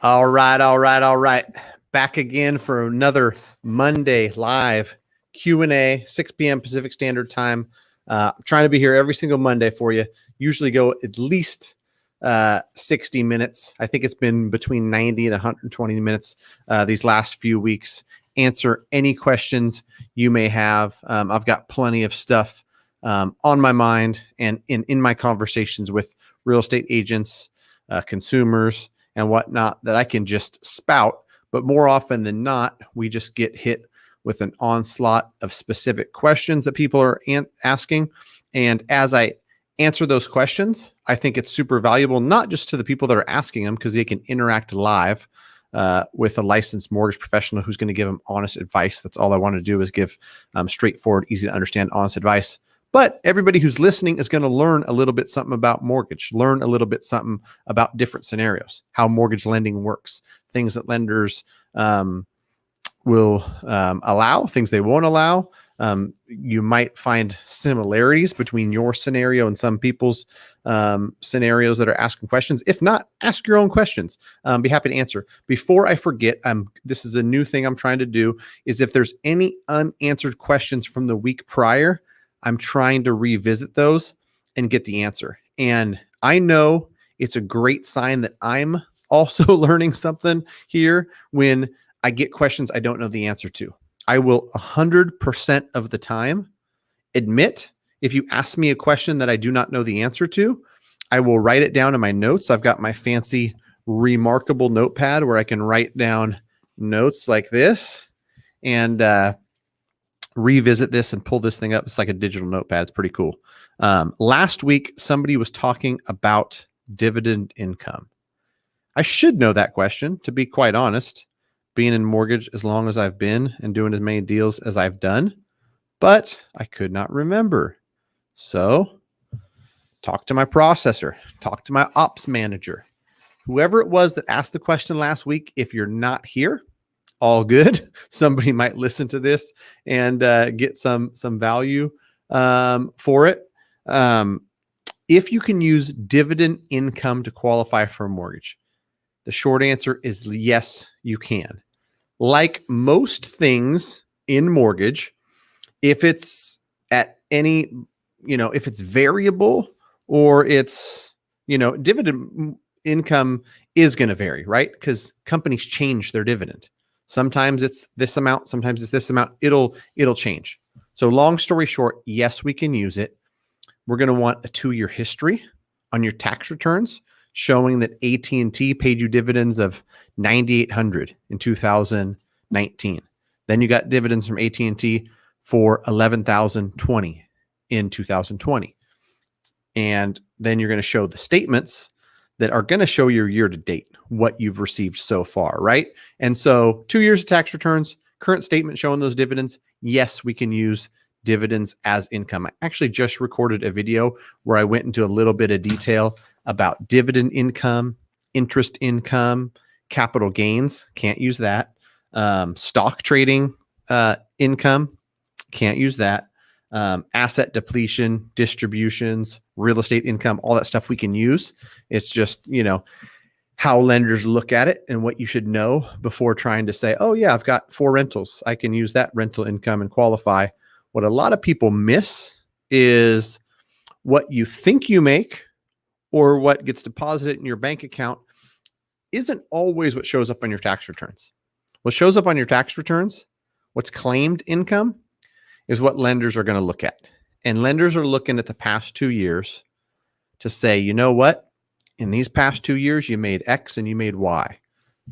All right, all right, all right. Back again for another Monday live Q&A, 6 p.m. Pacific Standard Time. I'm trying to be here every single Monday for you. Usually go at least 60 minutes. I think it's been between 90 and 120 minutes these last few weeks. Answer any questions you may have. I've got plenty of stuff on my mind and in my conversations with real estate agents, consumers, and whatnot that I can just spout. But more often than not, we just get hit with an onslaught of specific questions that people are asking. And as I answer those questions, I think it's super valuable, not just to the people that are asking them, because they can interact live with a licensed mortgage professional who's going to give them honest advice. That's all I want to do is give straightforward, easy to understand, honest advice. But everybody who's listening is going to learn a little bit something about mortgage, learn a little bit something about different scenarios, how mortgage lending works, things that lenders will allow, things they won't allow. You might find similarities between your scenario and some people's scenarios that are asking questions. If not, ask your own questions. Be happy to answer. Before I forget, this is a new thing I'm trying to do, is if there's any unanswered questions from the week prior, I'm trying to revisit those and get the answer. And I know it's a great sign that I'm also learning something here when I get questions I don't know the answer to. I will 100% of the time admit if you ask me a question that I do not know the answer to, I will write it down in my notes. I've got my fancy Remarkable notepad where I can write down notes like this and revisit this and pull this thing up. It's like a digital notepad. It's pretty cool. Last week, somebody was talking about dividend income. I should know that question, to be quite honest, being in mortgage as long as I've been and doing as many deals as I've done, but I could not remember. So talk to my processor, talk to my ops manager, whoever it was that asked the question last week. If you're not here, all good. Somebody might listen to this and get some value for it. If you can use dividend income to qualify for a mortgage, the short answer is yes, you can. Like most things in mortgage, if it's at any, if it's variable or it's, dividend income is going to vary, right? Because companies change their dividend. Sometimes it's this amount, sometimes it's this amount. It'll change. So long story short, yes, we can use it. We're going to want a 2-year history on your tax returns showing that AT&T paid you dividends of $9,800 in 2019. Then you got dividends from AT&T for $11,020 in 2020. And then you're going to show the statements that are going to show your year to date, what you've received so far, right? And so 2 years of tax returns, current statement showing those dividends. Yes, we can use dividends as income. I actually just recorded a video where I went into a little bit of detail about dividend income, interest income, capital gains. Can't use that. Stock trading income. Can't use that. Asset depletion, distributions, real estate income, all that stuff we can use. It's just, how lenders look at it and what you should know before trying to say, oh yeah, I've got 4 rentals. I can use that rental income and qualify. What a lot of people miss is what you think you make or what gets deposited in your bank account isn't always what shows up on your tax returns. What shows up on your tax returns, what's claimed income, is what lenders are going to look at. And lenders are looking at the past 2 years to say, you know what? In these past 2 years, you made X and you made Y.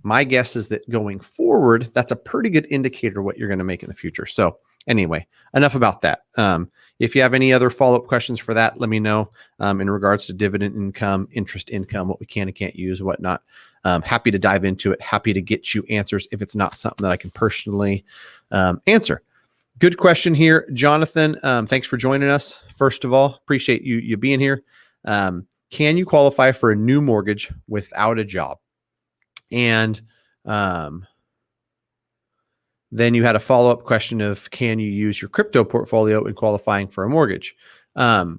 My guess is that going forward, that's a pretty good indicator of what you're going to make in the future. So anyway, enough about that. If you have any other follow-up questions for that, let me know in regards to dividend income, interest income, what we can and can't use, whatnot. Happy to dive into it. Happy to get you answers if it's not something that I can personally answer. Good question here, Jonathan. Thanks for joining us. First of all, appreciate you being here. Can you qualify for a new mortgage without a job? And then you had a follow-up question of, can you use your crypto portfolio in qualifying for a mortgage? I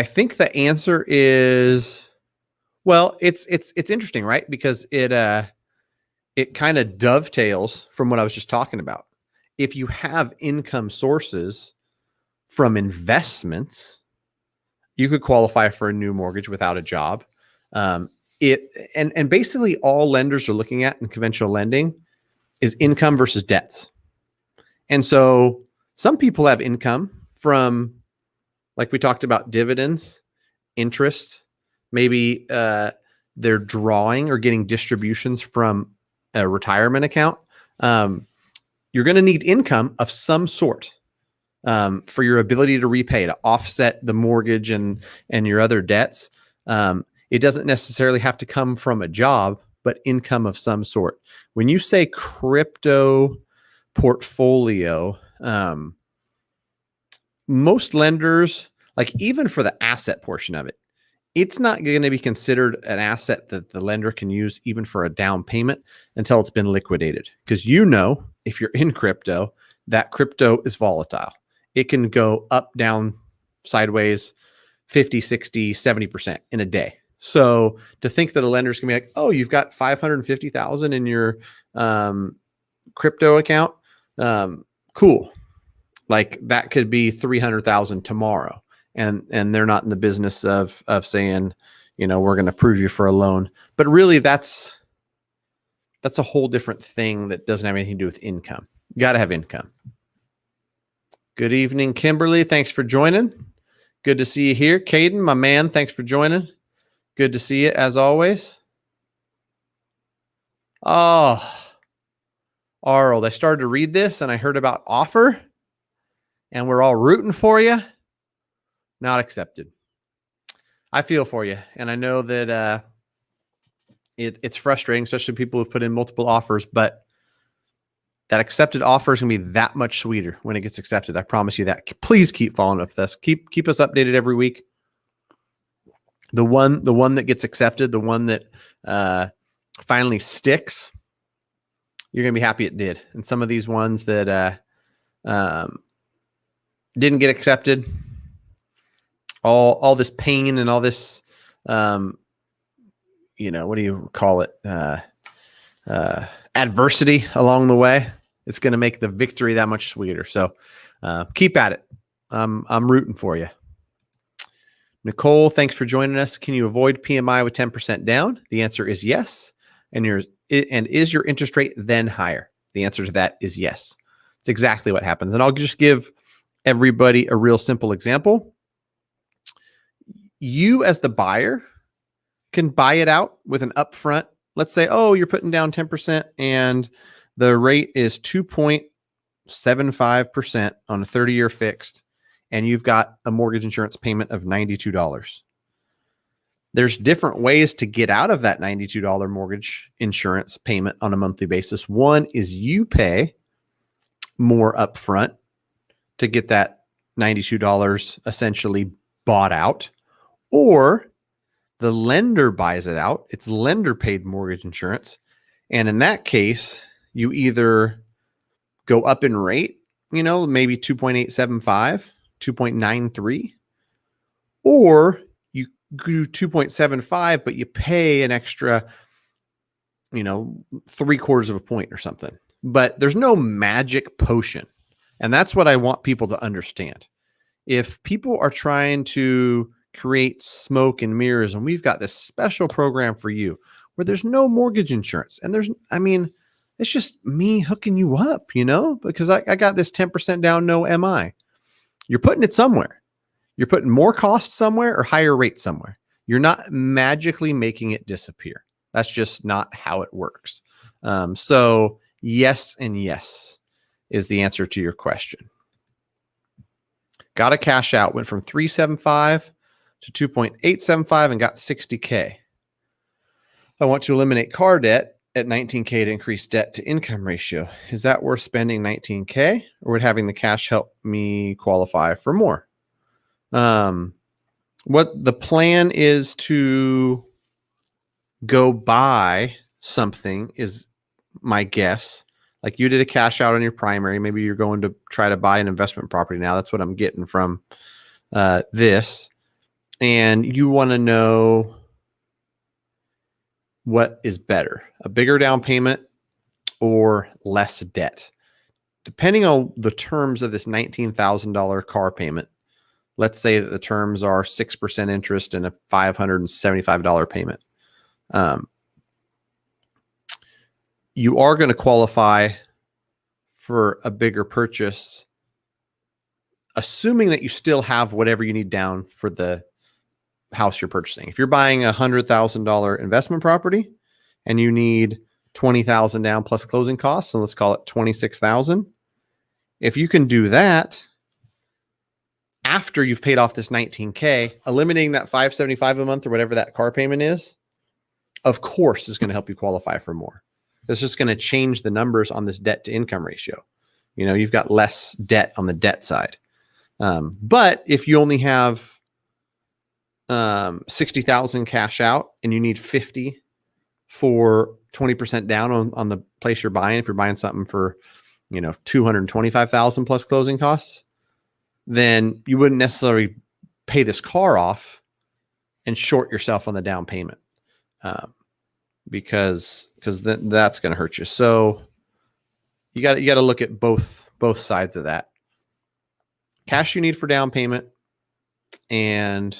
think the answer is, Well, it's interesting, right? Because it kind of dovetails from what I was just talking about. If you have income sources from investments, you could qualify for a new mortgage without a job. And basically all lenders are looking at in conventional lending is income versus debts. And so some people have income from, like we talked about, dividends, interest, maybe they're drawing or getting distributions from a retirement account. You're going to need income of some sort for your ability to repay, to offset the mortgage and your other debts. It doesn't necessarily have to come from a job, but income of some sort. When you say crypto portfolio, most lenders, like even for the asset portion of it, it's not going to be considered an asset that the lender can use even for a down payment until it's been liquidated. Because if you're in crypto, that crypto is volatile. It can go up, down, sideways, 50, 60, 70% in a day. So to think that a lender's gonna be like, oh, you've got 550,000 in your crypto account, cool. Like that could be 300,000 tomorrow. And they're not in the business of saying, we're going to approve you for a loan. But really that's a whole different thing that doesn't have anything to do with income. You got to have income. Good evening, Kimberly. Thanks for joining. Good to see you here. Caden, my man, thanks for joining. Good to see you as always. Oh, Arnold, I started to read this and I heard about offer and we're all rooting for you. Not accepted. I feel for you. And I know that it's frustrating, especially people who've put in multiple offers, but that accepted offer is going to be that much sweeter when it gets accepted. I promise you that. Please keep following up with us. Keep us updated every week. The one that gets accepted, the one that finally sticks, you're going to be happy it did. And some of these ones that didn't get accepted, all this pain and all this, what do you call it? Adversity along the way. It's going to make the victory that much sweeter. So keep at it. I'm rooting for you. Nicole, thanks for joining us. Can you avoid PMI with 10% down? The answer is yes. And is your interest rate then higher? The answer to that is yes. It's exactly what happens. And I'll just give everybody a real simple example. You as the buyer can buy it out with an upfront. Let's say, you're putting down 10% and the rate is 2.75% on a 30-year fixed, and you've got a mortgage insurance payment of $92. There's different ways to get out of that $92 mortgage insurance payment on a monthly basis. One is you pay more upfront to get that $92 essentially bought out, or the lender buys it out. It's lender paid mortgage insurance. And in that case, you either go up in rate, maybe 2.875, 2.93, or you do 2.75, but you pay an extra, 3/4 of a point or something. But there's no magic potion. And that's what I want people to understand. If people are trying to create smoke and mirrors, and we've got this special program for you where there's no mortgage insurance, and it's just me hooking you up, because I got this 10% down, no MI. You're putting it somewhere. You're putting more costs somewhere or higher rate somewhere. You're not magically making it disappear. That's just not how it works. So yes and yes is the answer to your question. Got a cash out, went from 375 to 2.875 and got $60K. I want to eliminate car debt at $19K to increase debt to income ratio. Is that worth spending $19K, or would having the cash help me qualify for more? What the plan is to go buy something is my guess. Like you did a cash out on your primary. Maybe you're going to try to buy an investment property now. That's what I'm getting from this. And you want to know what is better, a bigger down payment or less debt? Depending on the terms of this $19,000 car payment, let's say that the terms are 6% interest and a $575 payment. You are going to qualify for a bigger purchase, assuming that you still have whatever you need down for the house you're purchasing. If you're buying a $100,000 investment property and you need $20,000 down plus closing costs, so let's call it $26,000. If you can do that after you've paid off this $19K, eliminating that $575 a month or whatever that car payment is, of course, is going to help you qualify for more. It's just going to change the numbers on this debt to income ratio. You've got less debt on the debt side. But if you only have 60,000 cash out and you need 50 for 20% down on the place you're buying, if you're buying something for, 225,000 plus closing costs, then you wouldn't necessarily pay this car off and short yourself on the down payment. Because that's going to hurt you. So you got to look at both sides of that. Cash you need for down payment and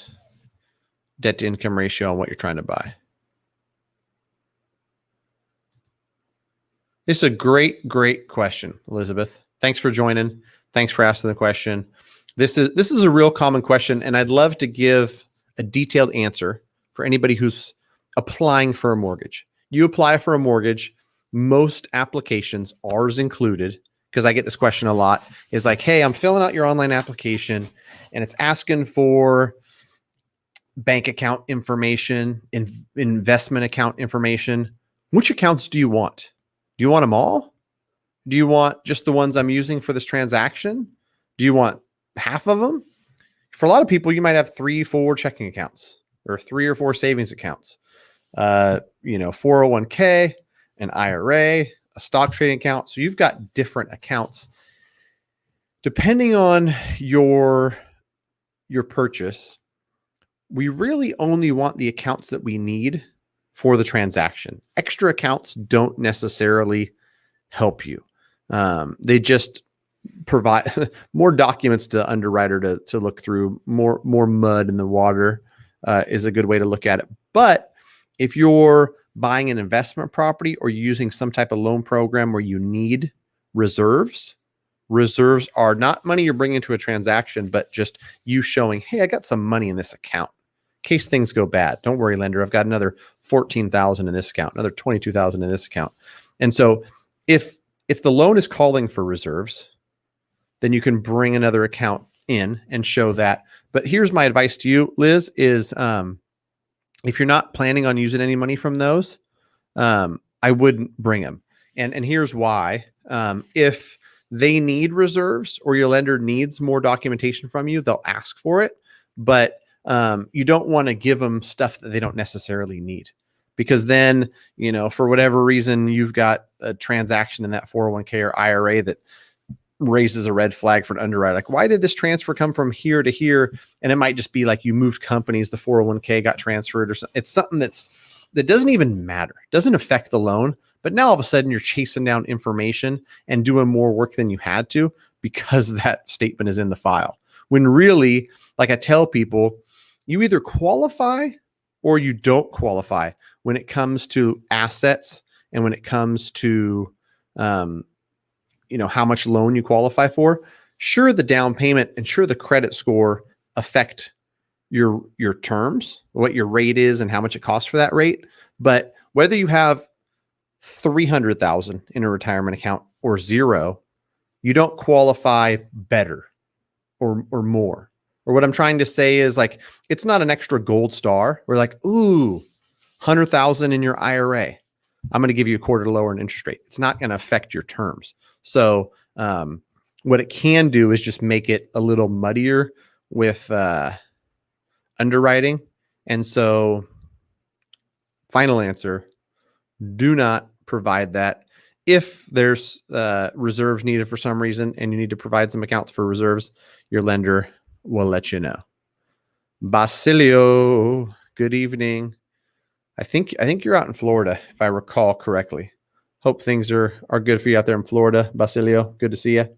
debt to income ratio on what you're trying to buy. This is a great question, Elizabeth. Thanks for joining. Thanks for asking the question. This is a real common question, and I'd love to give a detailed answer for anybody who's applying for a mortgage. You apply for a mortgage, most applications, ours included, because I get this question a lot, is like, hey, I'm filling out your online application and it's asking for bank account information, investment account information. Which accounts do you want? Do you want them all? Do you want just the ones I'm using for this transaction? Do you want half of them? For a lot of people, you might have 3-4 checking accounts or 3 or 4 savings accounts. 401k, an IRA, a stock trading account. So you've got different accounts. Depending on your purchase, we really only want the accounts that we need for the transaction. Extra accounts don't necessarily help you. They just provide more documents to the underwriter to look through, more mud in the water is a good way to look at it. But if you're buying an investment property or you're using some type of loan program where you need reserves are not money you're bringing to a transaction, but just you showing, hey, I got some money in this account in case things go bad. Don't worry, lender. I've got another 14,000 in this account, another 22,000 in this account. And so if the loan is calling for reserves, then you can bring another account in and show that. But here's my advice to you, Liz, is if you're not planning on using any money from those, I wouldn't bring them. And here's why. If they need reserves or your lender needs more documentation from you, they'll ask for it. But you don't want to give them stuff that they don't necessarily need. Because then, for whatever reason, you've got a transaction in that 401k or IRA that raises a red flag for an underwriter. Like, why did this transfer come from here to here? And it might just be like you moved companies, the 401k got transferred or something. It's something that doesn't even matter. It doesn't affect the loan. But now all of a sudden you're chasing down information and doing more work than you had to because that statement is in the file. When really, like I tell people, you either qualify or you don't qualify when it comes to assets and when it comes to, how much loan you qualify for. Sure, the down payment and sure the credit score affect your terms, what your rate is and how much it costs for that rate. But whether you have 300,000 in a retirement account or 0, you don't qualify better or more. Or what I'm trying to say is, like, it's not an extra gold star. We're like, ooh, 100,000 in your IRA. I'm going to give you a quarter lower in interest rate. It's not going to affect your terms. So what it can do is just make it a little muddier with underwriting. And so final answer, do not provide that. If there's reserves needed for some reason and you need to provide some accounts for reserves, your lender will let you know. Basilio, good evening. I think you're out in Florida, if I recall correctly. Hope things are good for you out there in Florida. Basilio, good to see you.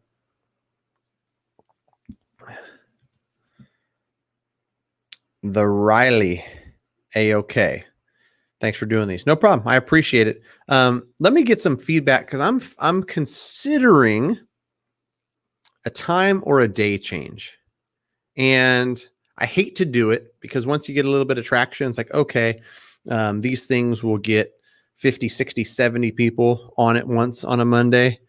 The Riley, A-OK. Thanks for doing these. No problem. I appreciate it. Let me get some feedback because I'm considering a time or a day change. And I hate to do it because once you get a little bit of traction, it's like, okay, these things will get 50, 60, 70 people on it once on a Monday.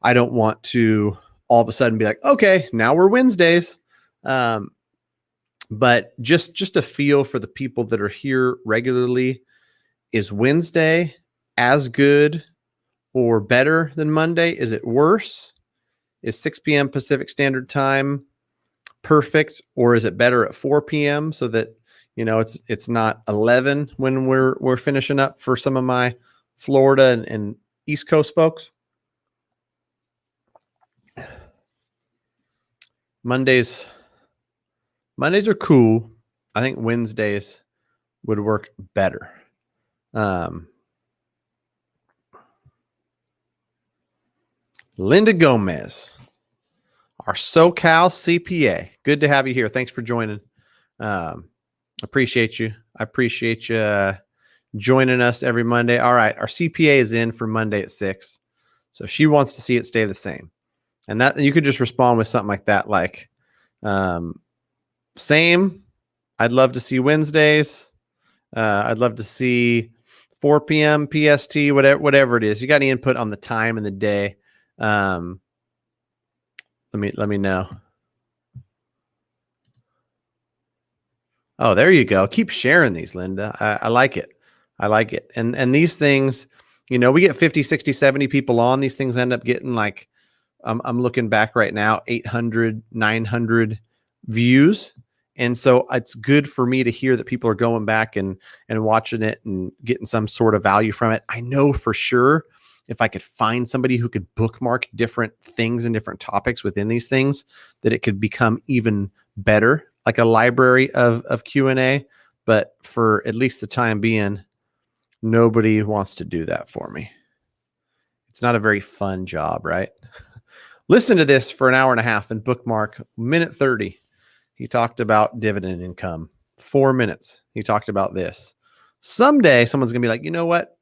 I don't want to all of a sudden be like, okay, now we're Wednesdays. But just a feel for the people that are here regularly. Is Wednesday as good or better than Monday? Is it worse? Is 6 p.m. Pacific Standard Time perfect, or is it better at 4 p.m. so that it's not 11 when we're finishing up for some of my Florida and East Coast folks? Mondays are cool. I think Wednesdays would work better. Linda Gomez, our SoCal CPA. Good to have you here. Thanks for joining. Appreciate you. I appreciate you joining us every Monday. All right. Our CPA is in for Monday at 6. So she wants to see it stay the same. And that you could just respond with something like that. Like, same. I'd love to see Wednesdays. I'd love to see 4 p.m. PST, whatever it is. You got any input on the time and the day? Let me know. Oh, there you go. Keep sharing these, Linda. I like it. I like it. And these things, we get 50, 60, 70 people on. These things end up getting like, I'm looking back right now, 800, 900 views. And so it's good for me to hear that people are going back and watching it and getting some sort of value from it. I know for sure if I could find somebody who could bookmark different things and different topics within these things, that it could become even better, like a library of Q&A. But for at least the time being, nobody wants to do that for me. It's not a very fun job, right? Listen to this for an hour and a half and bookmark minute 30. He talked about dividend income. 4 minutes. He talked about this. Someday someone's going to be like, you know what?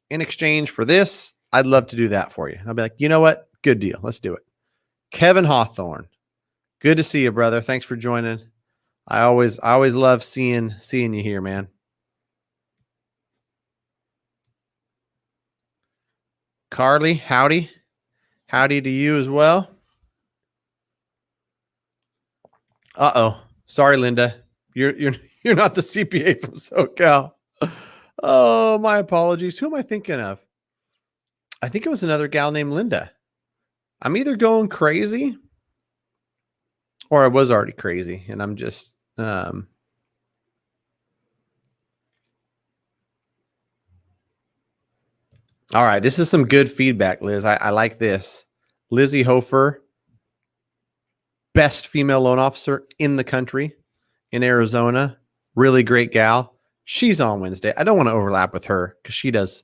In exchange for this, I'd love to do that for you. I'll be like, you know what? Good deal. Let's do it. Kevin Hawthorne. Good to see you, brother. Thanks for joining. I always love seeing you here, man. Carly, howdy. Howdy to you as well. Uh-oh. Sorry, Linda. You're not the CPA from SoCal. Oh, my apologies. Who am I thinking of? I think it was another gal named Linda. I'm either going crazy or I was already crazy and I'm just all right. This is some good feedback, Liz. I like this. Lizzie Hofer, best female loan officer in the country in Arizona. Really great gal. She's on Wednesday. I don't want to overlap with her because she does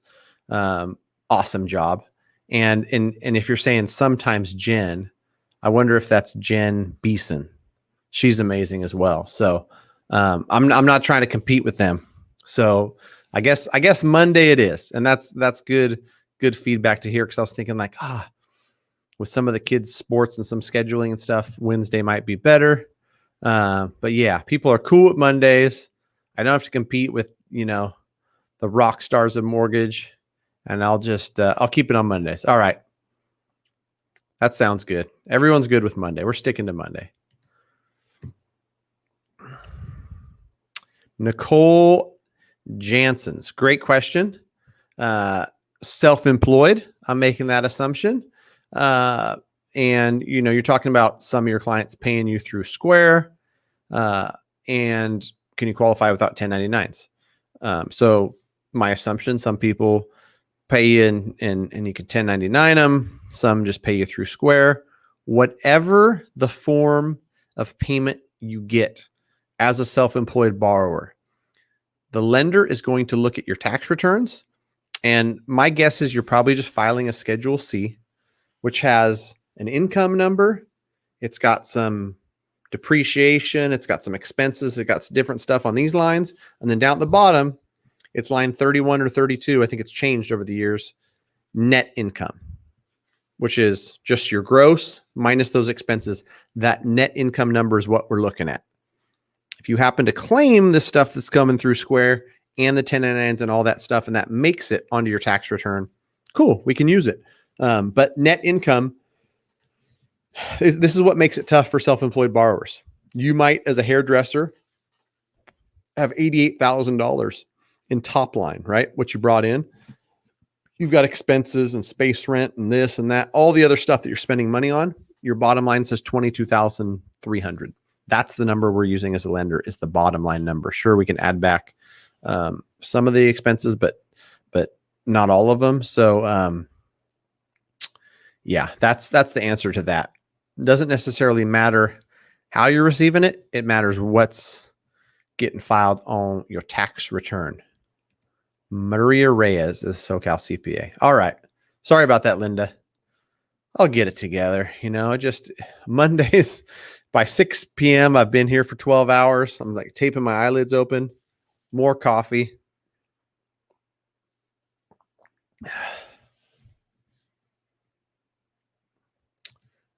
awesome job. And if you're saying sometimes Jen, I wonder if that's Jen Beeson. She's amazing as well. So I'm not trying to compete with them. So I guess Monday it is, and that's good feedback to hear, because I was thinking like, with some of the kids' sports and some scheduling and stuff, Wednesday might be better. But yeah, people are cool with Mondays. I don't have to compete with the rock stars of mortgage, and I'll keep it on Mondays. All right, that sounds good. Everyone's good with Monday. We're sticking to Monday. Nicole Jansen's great question. Self-employed. I'm making that assumption. And you're talking about some of your clients paying you through Square. And can you qualify without 1099s? So my assumption, some people pay you and you can 1099 them. Some just pay you through Square. Whatever the form of payment you get as a self-employed borrower, The lender is going to look at your tax returns. And my guess is you're probably just filing a Schedule C, which has an income number. It's got some depreciation. It's got some expenses. It got some different stuff on these lines. And then down at the bottom, it's line 31 or 32. I think it's changed over the years. Net income, which is just your gross minus those expenses. That net income number is what we're looking at. If you happen to claim the stuff that's coming through Square and the 1099s and all that stuff, and that makes it onto your tax return, cool, we can use it. But net income, this is what makes it tough for self-employed borrowers. You might, as a hairdresser, have $88,000 in top line, right? What you brought in. You've got expenses and space rent and this and that, all the other stuff that you're spending money on. Your bottom line says $22,300. That's the number we're using as a lender, is the bottom line number. Sure, we can add back some of the expenses, but not all of them. So yeah, that's the answer to that. It doesn't necessarily matter how you're receiving it. It matters what's getting filed on your tax return. Maria Reyes is SoCal CPA. All right. Sorry about that, Linda. I'll get it together. You know, just Mondays by 6 p.m. I've been here for 12 hours. I'm like taping my eyelids open. More coffee.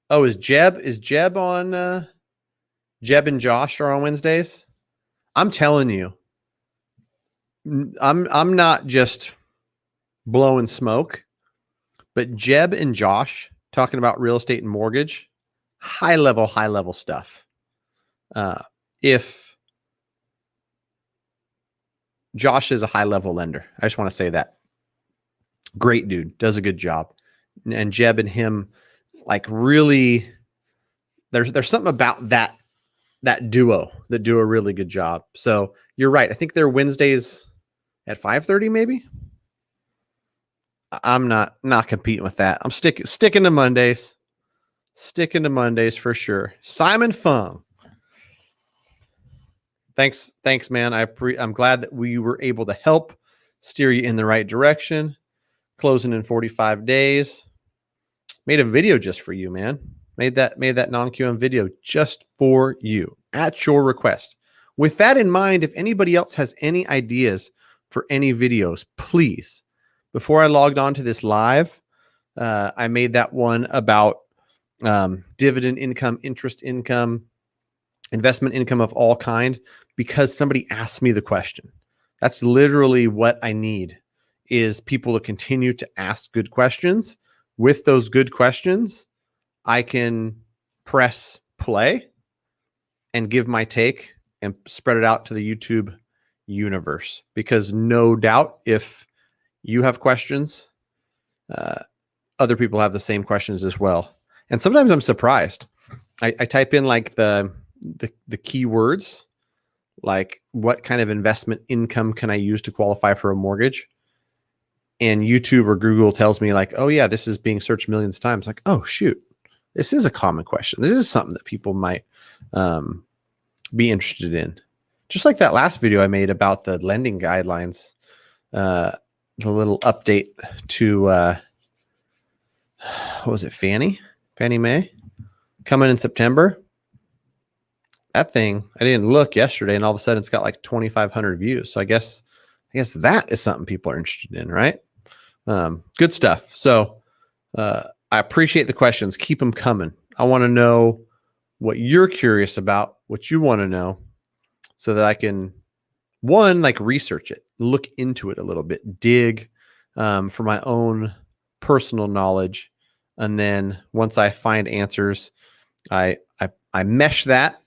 Oh, is Jeb on? Jeb and Josh are on Wednesdays. I'm telling you, I'm not just blowing smoke, but Jeb and Josh talking about real estate and mortgage, high level stuff. If Josh is a high level lender, I just want to say that. Great dude, does a good job. And Jeb and him, like, really, there's something about that duo that do a really good job. So you're right. I think they're Wednesdays at 5:30, maybe. I'm not competing with that. I'm sticking to Mondays. Sticking to Mondays for sure. Simon Fung. Thanks, man. I'm glad that we were able to help steer you in the right direction. Closing in 45 days. Made a video just for you, man. Made that non-QM video just for you at your request. With that in mind, if anybody else has any ideas for any videos, please, before I logged on to this live, I made that one about dividend income, interest income, investment income of all kind, because somebody asked me the question. That's literally what I need, is people to continue to ask good questions. With those good questions, I can press play and give my take and spread it out to the YouTube universe. Because no doubt, if you have questions, other people have the same questions as well. And sometimes I'm surprised. I type in like the keywords, like what kind of investment income can I use to qualify for a mortgage? And YouTube or Google tells me like, oh yeah, this is being searched millions of times. Like, oh shoot, this is a common question. This is something that people might be interested in. Just like that last video I made about the lending guidelines, the little update to, what was it? Fannie Mae coming in September. That thing, I didn't look yesterday, and all of a sudden it's got like 2,500 views. So I guess that is something people are interested in, right? Good stuff. So I appreciate the questions. Keep them coming. I want to know what you're curious about, what you want to know, so that I can, one, like research it, look into it a little bit, dig for my own personal knowledge. And then once I find answers, I mesh that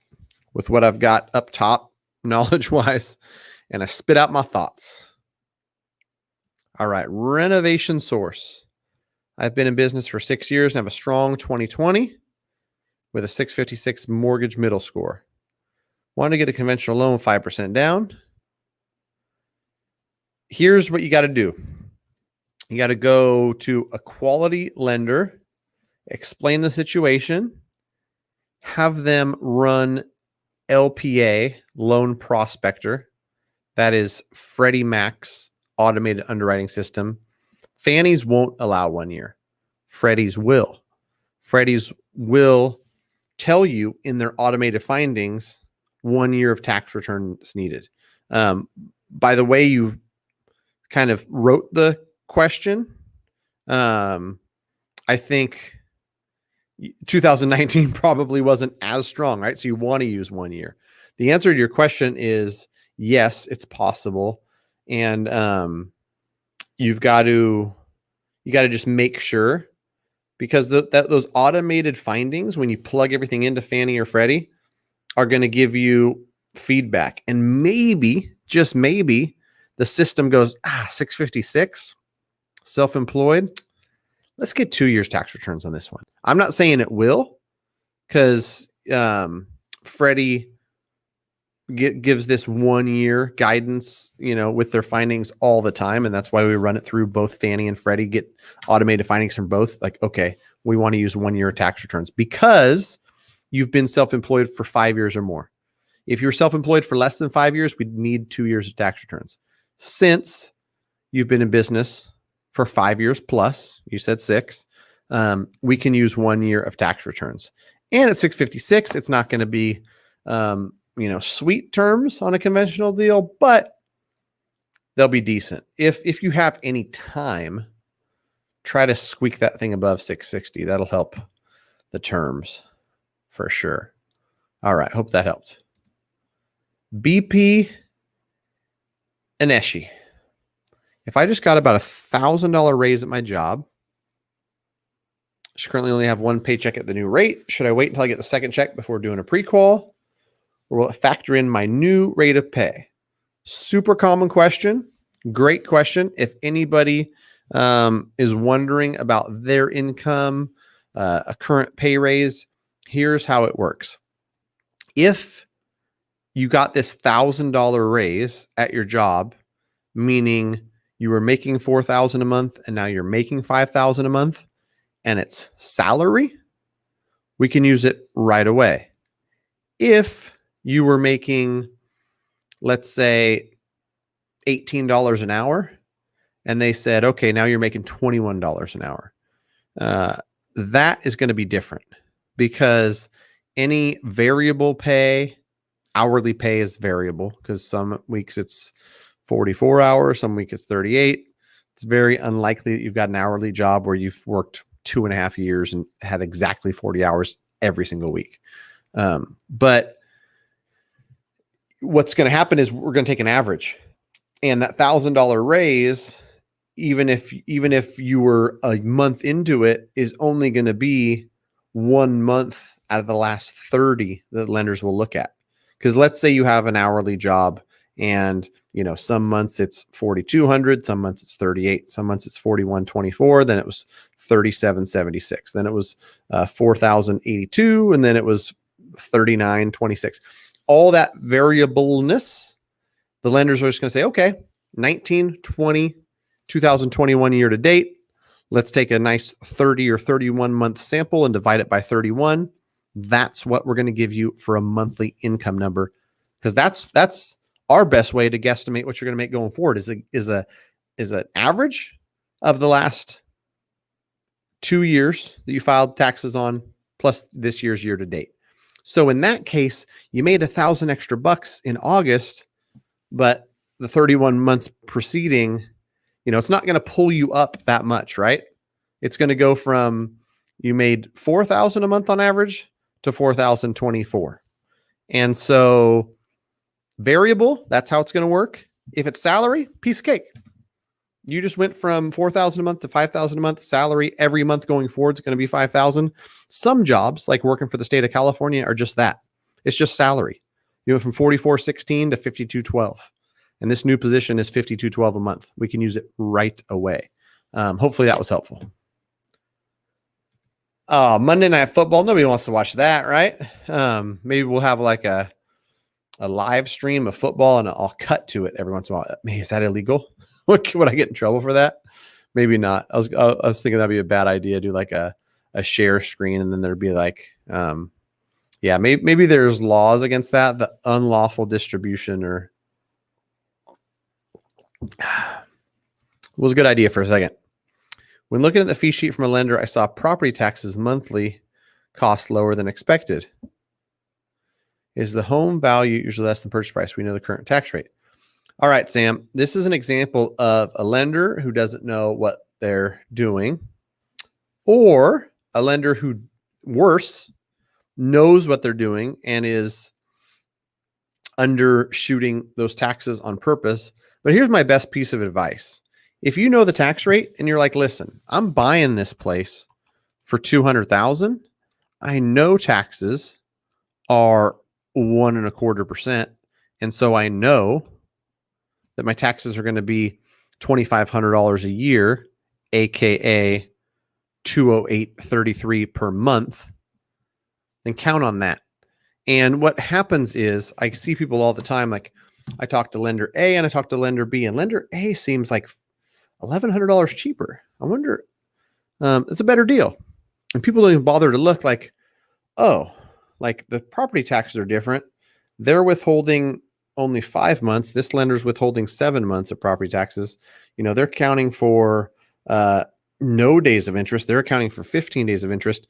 with what I've got up top knowledge-wise, and I spit out my thoughts. All right, Renovation Source. I've been in business for 6 years and have a strong 2020 with a 656 mortgage middle score. Want to get a conventional loan 5% down. Here's what you got to do. You got to go to a quality lender, explain the situation, have them run LPA, Loan Prospector, That is Freddie Mac's automated underwriting system. Fannie's won't allow 1 year. Freddie's will. Freddie's will tell you in their automated findings 1 year of tax returns needed. By the way you kind of wrote the question, I think 2019 probably wasn't as strong, right? So you want to use 1 year. The answer to your question is yes, it's possible. And you got to just make sure, because those automated findings, when you plug everything into Fannie or Freddie, are going to give you feedback. And maybe, just maybe, the system goes, 656, self-employed. Let's get 2 years tax returns on this one. I'm not saying it will, because Freddie gives this 1 year guidance, with their findings all the time. And that's why we run it through both Fannie and Freddie, get automated findings from both. Like, okay, we want to use 1 year tax returns because you've been self-employed for 5 years or more. If you're self-employed for less than 5 years, we'd need 2 years of tax returns. Since you've been in business for 5 years plus, you said 6, we can use 1 year of tax returns. And at 656, it's not going to be, sweet terms on a conventional deal, but they'll be decent. If you have any time, try to squeak that thing above 660. That'll help the terms for sure. All right. Hope that helped. BP Aneshi. If I just got about $1,000 raise at my job, should currently only have one paycheck at the new rate. Should I wait until I get the second check before doing a pre-qual? Or will it factor in my new rate of pay? Super common question. Great question. If anybody is wondering about their income, a current pay raise, here's how it works. If you got this $1,000 raise at your job, meaning you were making $4,000 a month and now you're making $5,000 a month, and it's salary, we can use it right away. If you were making, let's say, $18 an hour, and they said, okay, now you're making $21 an hour, that is going to be different, because any variable pay, hourly pay is variable, because some weeks it's 44 hours, some weeks it's 38. It's very unlikely that you've got an hourly job where you've worked 2.5 years and had exactly 40 hours every single week. But what's going to happen is we're going to take an average, and that $1,000 raise, even if you were a month into it, is only going to be 1 month out of the last 30 that lenders will look at. Because let's say you have an hourly job, and some months it's 4,200, some months it's 38, some months it's 4,124, then it was 3,776, then it was 4,082, and then it was 3,926. All that variableness, the lenders are just going to say, okay, 19, 20, 2021 year to date. Let's take a nice 30 or 31 month sample and divide it by 31. That's what we're going to give you for a monthly income number, because that's our best way to guesstimate what you're going to make going forward is an average of the last 2 years that you filed taxes on plus this year's year to date. So in that case, you made $1,000 extra bucks in August, but the 31 months preceding, it's not going to pull you up that much, right? It's going to go from you made $4,000 a month on average to $4,024. And so variable, that's how it's going to work. If it's salary, piece of cake. You just went from $4,000 a month to $5,000 a month. Salary every month going forward is going to be $5,000. Some jobs, like working for the state of California, are just that. It's just salary. You went from $44.16 to $52.12. And this new position is $52.12 a month. We can use it right away. Hopefully that was helpful. Monday Night Football. Nobody wants to watch that, right? Maybe we'll have like a live stream of football and I'll cut to it every once in a while. Man, is that illegal? Would I get in trouble for that? Maybe not. I was thinking that'd be a bad idea. Do like a share screen, and then there'd be like, maybe there's laws against that, the unlawful distribution or was a good idea for a second. When looking at the fee sheet from a lender, I saw property taxes monthly cost lower than expected. Is the home value usually less than purchase price? We know the current tax rate. All right, Sam, this is an example of a lender who doesn't know what they're doing, or a lender who, worse, knows what they're doing and is undershooting those taxes on purpose. But here's my best piece of advice. If you know the tax rate and you're like, listen, I'm buying this place for $200,000, I know taxes are 1.25%. And so I know that my taxes are going to be $2,500 a year, AKA $208.33 per month, then count on that. And what happens is I see people all the time, like I talk to lender A and I talk to lender B, and lender A seems like $1,100 cheaper. I wonder, it's a better deal. And people don't even bother to look like, oh, like the property taxes are different. They're withholding only 5 months. This lender's withholding 7 months of property taxes. You know, they're counting for no days of interest. They're accounting for 15 days of interest.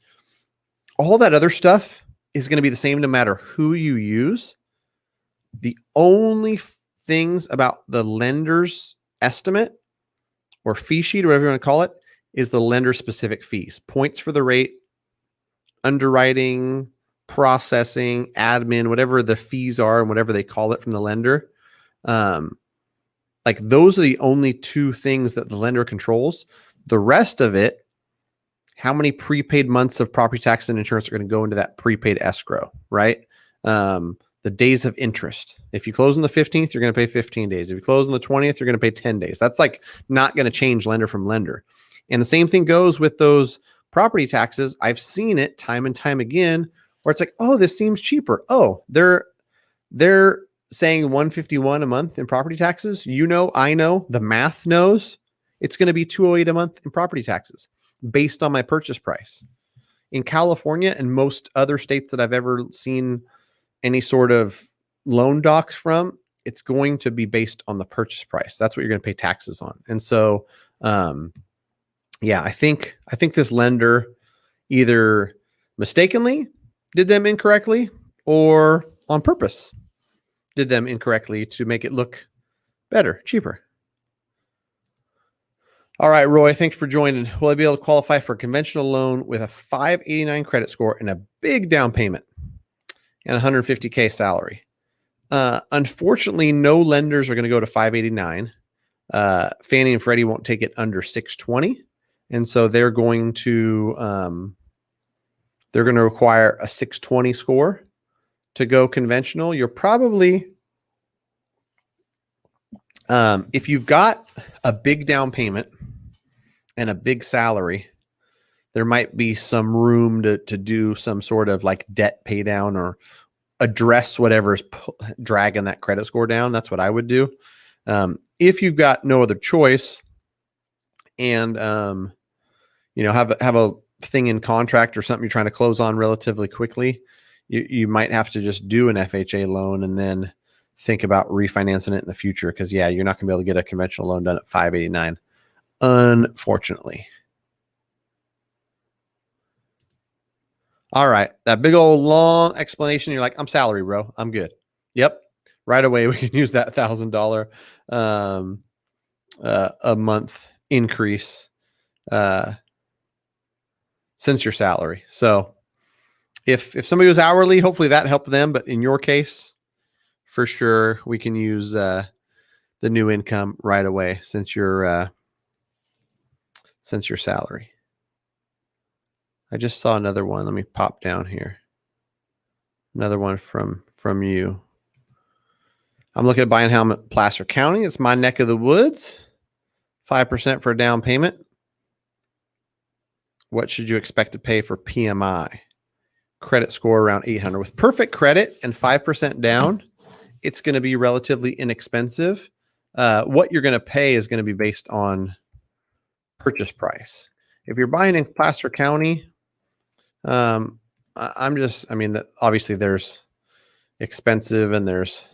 All that other stuff is going to be the same no matter who you use. The only things about the lender's estimate or fee sheet, or whatever you want to call it, is the lender specific fees, points for the rate, underwriting, processing, admin, whatever the fees are and whatever they call it from the lender. Like those are the only two things that the lender controls. The rest of it, how many prepaid months of property tax and insurance are going to go into that prepaid escrow, right? The days of interest. If you close on the 15th, you're going to pay 15 days. If you close on the 20th, you're going to pay 10 days. That's like not going to change lender from lender. And the same thing goes with those property taxes. I've seen it time and time again where it's like, oh, this seems cheaper. Oh, they're saying $151 a month in property taxes. You know, I know, the math knows it's going to be $208 a month in property taxes based on my purchase price. In California and most other states that I've ever seen any sort of loan docs from, it's going to be based on the purchase price. That's what you're going to pay taxes on. And so, yeah, I think this lender either mistakenly did them incorrectly or on purpose did them incorrectly to make it look better, cheaper. All right, Roy, thanks for joining. Will I be able to qualify for a conventional loan with a 589 credit score and a big down payment and $150K salary? Unfortunately, no lenders are going to go to 589. Fannie and Freddie won't take it under 620. And so they're going to require a 620 score to go conventional. You're probably, if you've got a big down payment and a big salary, there might be some room to do some sort of like debt pay down or address whatever's dragging that credit score down. That's what I would do. If you've got no other choice and, you know, have a thing in contract or something you're trying to close on relatively quickly, you might have to just do an FHA loan and then think about refinancing it in the future. Cause yeah, you're not gonna be able to get a conventional loan done at 589, unfortunately. All right. That big old long explanation. You're like, I'm salary, bro. I'm good. Yep. Right away. We can use that $1,000 a month increase since your salary. So if somebody was hourly, hopefully that helped them. But in your case, for sure, we can use the new income right away since your salary. I just saw another one. Let me pop down here. Another one from you. I'm looking at buying a home at Placer County. It's my neck of the woods. 5% for a down payment. What should you expect to pay for PMI? Credit score around 800. With perfect credit and 5% down, it's going to be relatively inexpensive. What you're going to pay is going to be based on purchase price. If you're buying in Placer County, obviously there's expensive and there's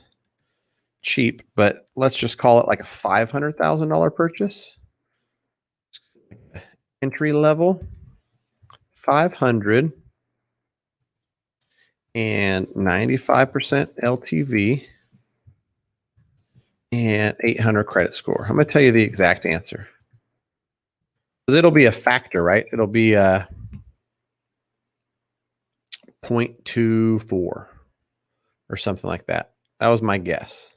cheap, but let's just call it like a $500,000 purchase. Entry level, 500 and 95% LTV and 800 credit score. I'm going to tell you the exact answer. Because it'll be a factor, right? It'll be 0.24 or something like that. That was my guess.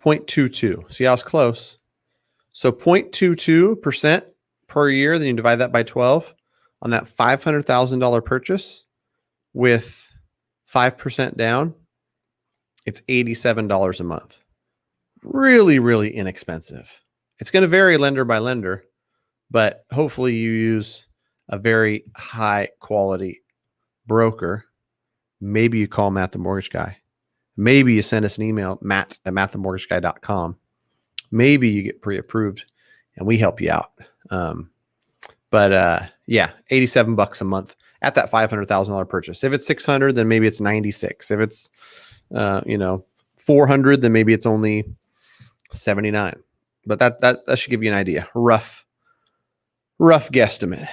0.22. See how it's close? So 0.22% per year, then you divide that by 12 on that $500,000 purchase with 5% down, it's $87 a month. Really, really inexpensive. It's going to vary lender by lender, but hopefully you use a very high quality broker. Maybe you call Matt the Mortgage Guy. Maybe you send us an email, matt@mattthemortgageguy.com. Maybe you get pre-approved and we help you out. Yeah, $87 a month at that $500,000 purchase. If it's 600, then maybe it's 96. If it's, 400, then maybe it's only 79. But that should give you an idea. Rough guesstimate.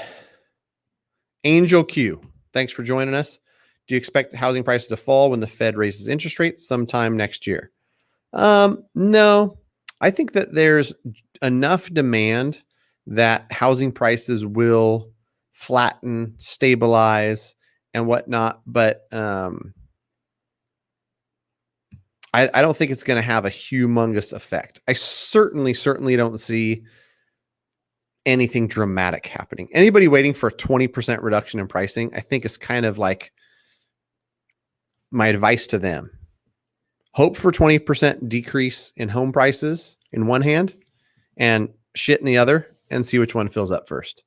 Angel Q, thanks for joining us. Do you expect housing prices to fall when the Fed raises interest rates sometime next year? No, I think that there's enough demand that housing prices will flatten, stabilize, and whatnot. But I don't think it's going to have a humongous effect. I certainly don't see anything dramatic happening. Anybody waiting for a 20% reduction in pricing, I think is kind of like my advice to them. Hope for 20% decrease in home prices in one hand and shit in the other, and see which one fills up first.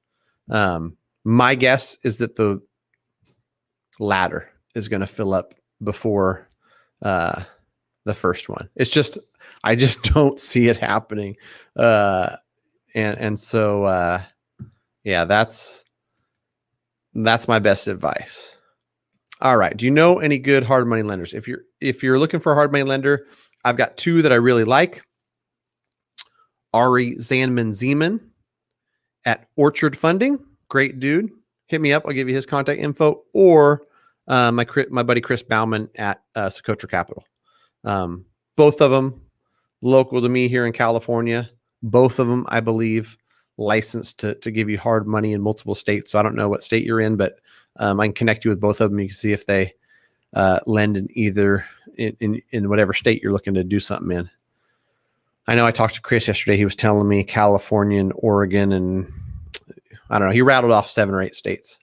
My guess is that the latter is going to fill up before the first one. It's just, I just don't see it happening. So that's my best advice. All right. Do you know any good hard money lenders? If you're looking for a hard money lender, I've got two that I really like. Ari Zanman at Orchard Funding. Great dude. Hit me up. I'll give you his contact info. Or my buddy Chris Bauman at Socotra Capital. Both of them local to me here in California. Both of them, I believe, licensed to give you hard money in multiple states. So I don't know what state you're in, but I can connect you with both of them. You can see if they lend in either in whatever state you're looking to do something in. I know I talked to Chris yesterday. He was telling me California and Oregon, and I don't know. He rattled off 7 or 8 states.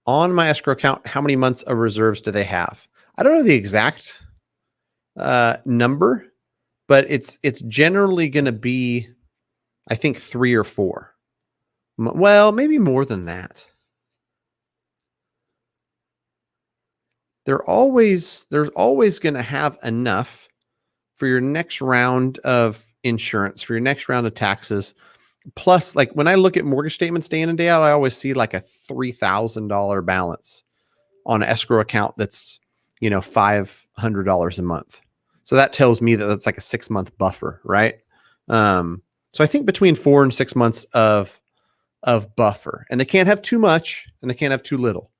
On my escrow account, how many months of reserves do they have? I don't know the exact number, but it's generally going to be, I think, 3 or 4. Well, maybe more than that. There's always going to have enough for your next round of insurance, for your next round of taxes. Plus, like when I look at mortgage statements day in and day out, I always see like a $3,000 balance on an escrow account that's, $500 a month. So that tells me that that's like a 6-month buffer, right? So I think between 4 and 6 months of buffer, and they can't have too much and they can't have too little.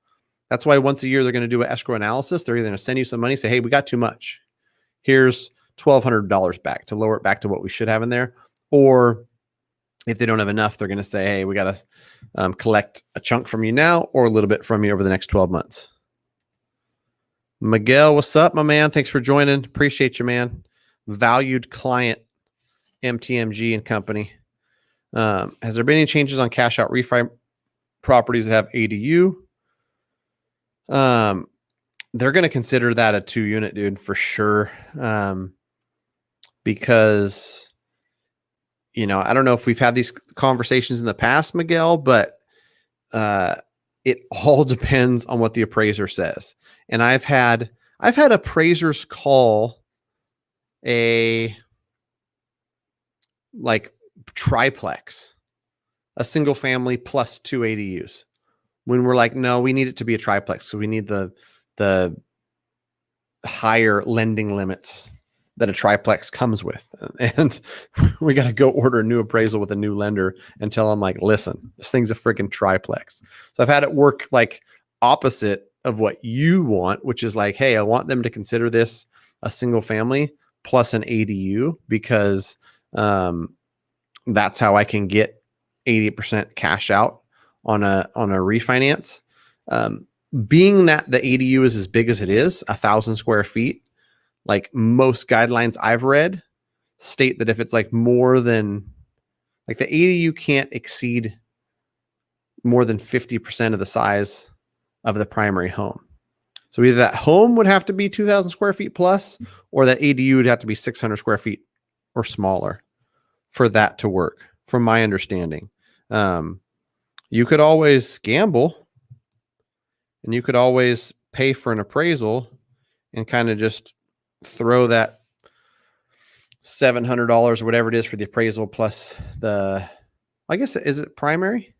That's why once a year they're going to do an escrow analysis. They're either going to send you some money, say, hey, we got too much. Here's $1,200 back to lower it back to what we should have in there. Or if they don't have enough, they're going to say, hey, we got to collect a chunk from you now or a little bit from you over the next 12 months. Miguel, what's up, my man? Thanks for joining. Appreciate you, man. Valued client, MTMG and company. Has there been any changes on cash out refi properties that have ADU? They're going to consider that a 2-unit, dude, for sure. Because, I don't know if we've had these conversations in the past, Miguel, but it all depends on what the appraiser says. And I've had appraisers call a triplex, a single family plus 2 ADUs. When we're like, no, we need it to be a triplex. So we need the higher lending limits that a triplex comes with. And we got to go order a new appraisal with a new lender and tell them, like, listen, this thing's a freaking triplex. So I've had it work like opposite of what you want, which is like, hey, I want them to consider this a single family plus an ADU, because that's how I can get 80% cash out on a refinance. Being that the ADU is as big as it is, 1,000 square feet, like most guidelines I've read state that if it's like more than, like, the ADU can't exceed more than 50% of the size of the primary home. So either that home would have to be 2,000 square feet plus, or that ADU would have to be 600 square feet or smaller for that to work, from my understanding. You could always gamble, and you could always pay for an appraisal and kind of just throw that $700 or whatever it is for the appraisal plus the, I guess, is it primary?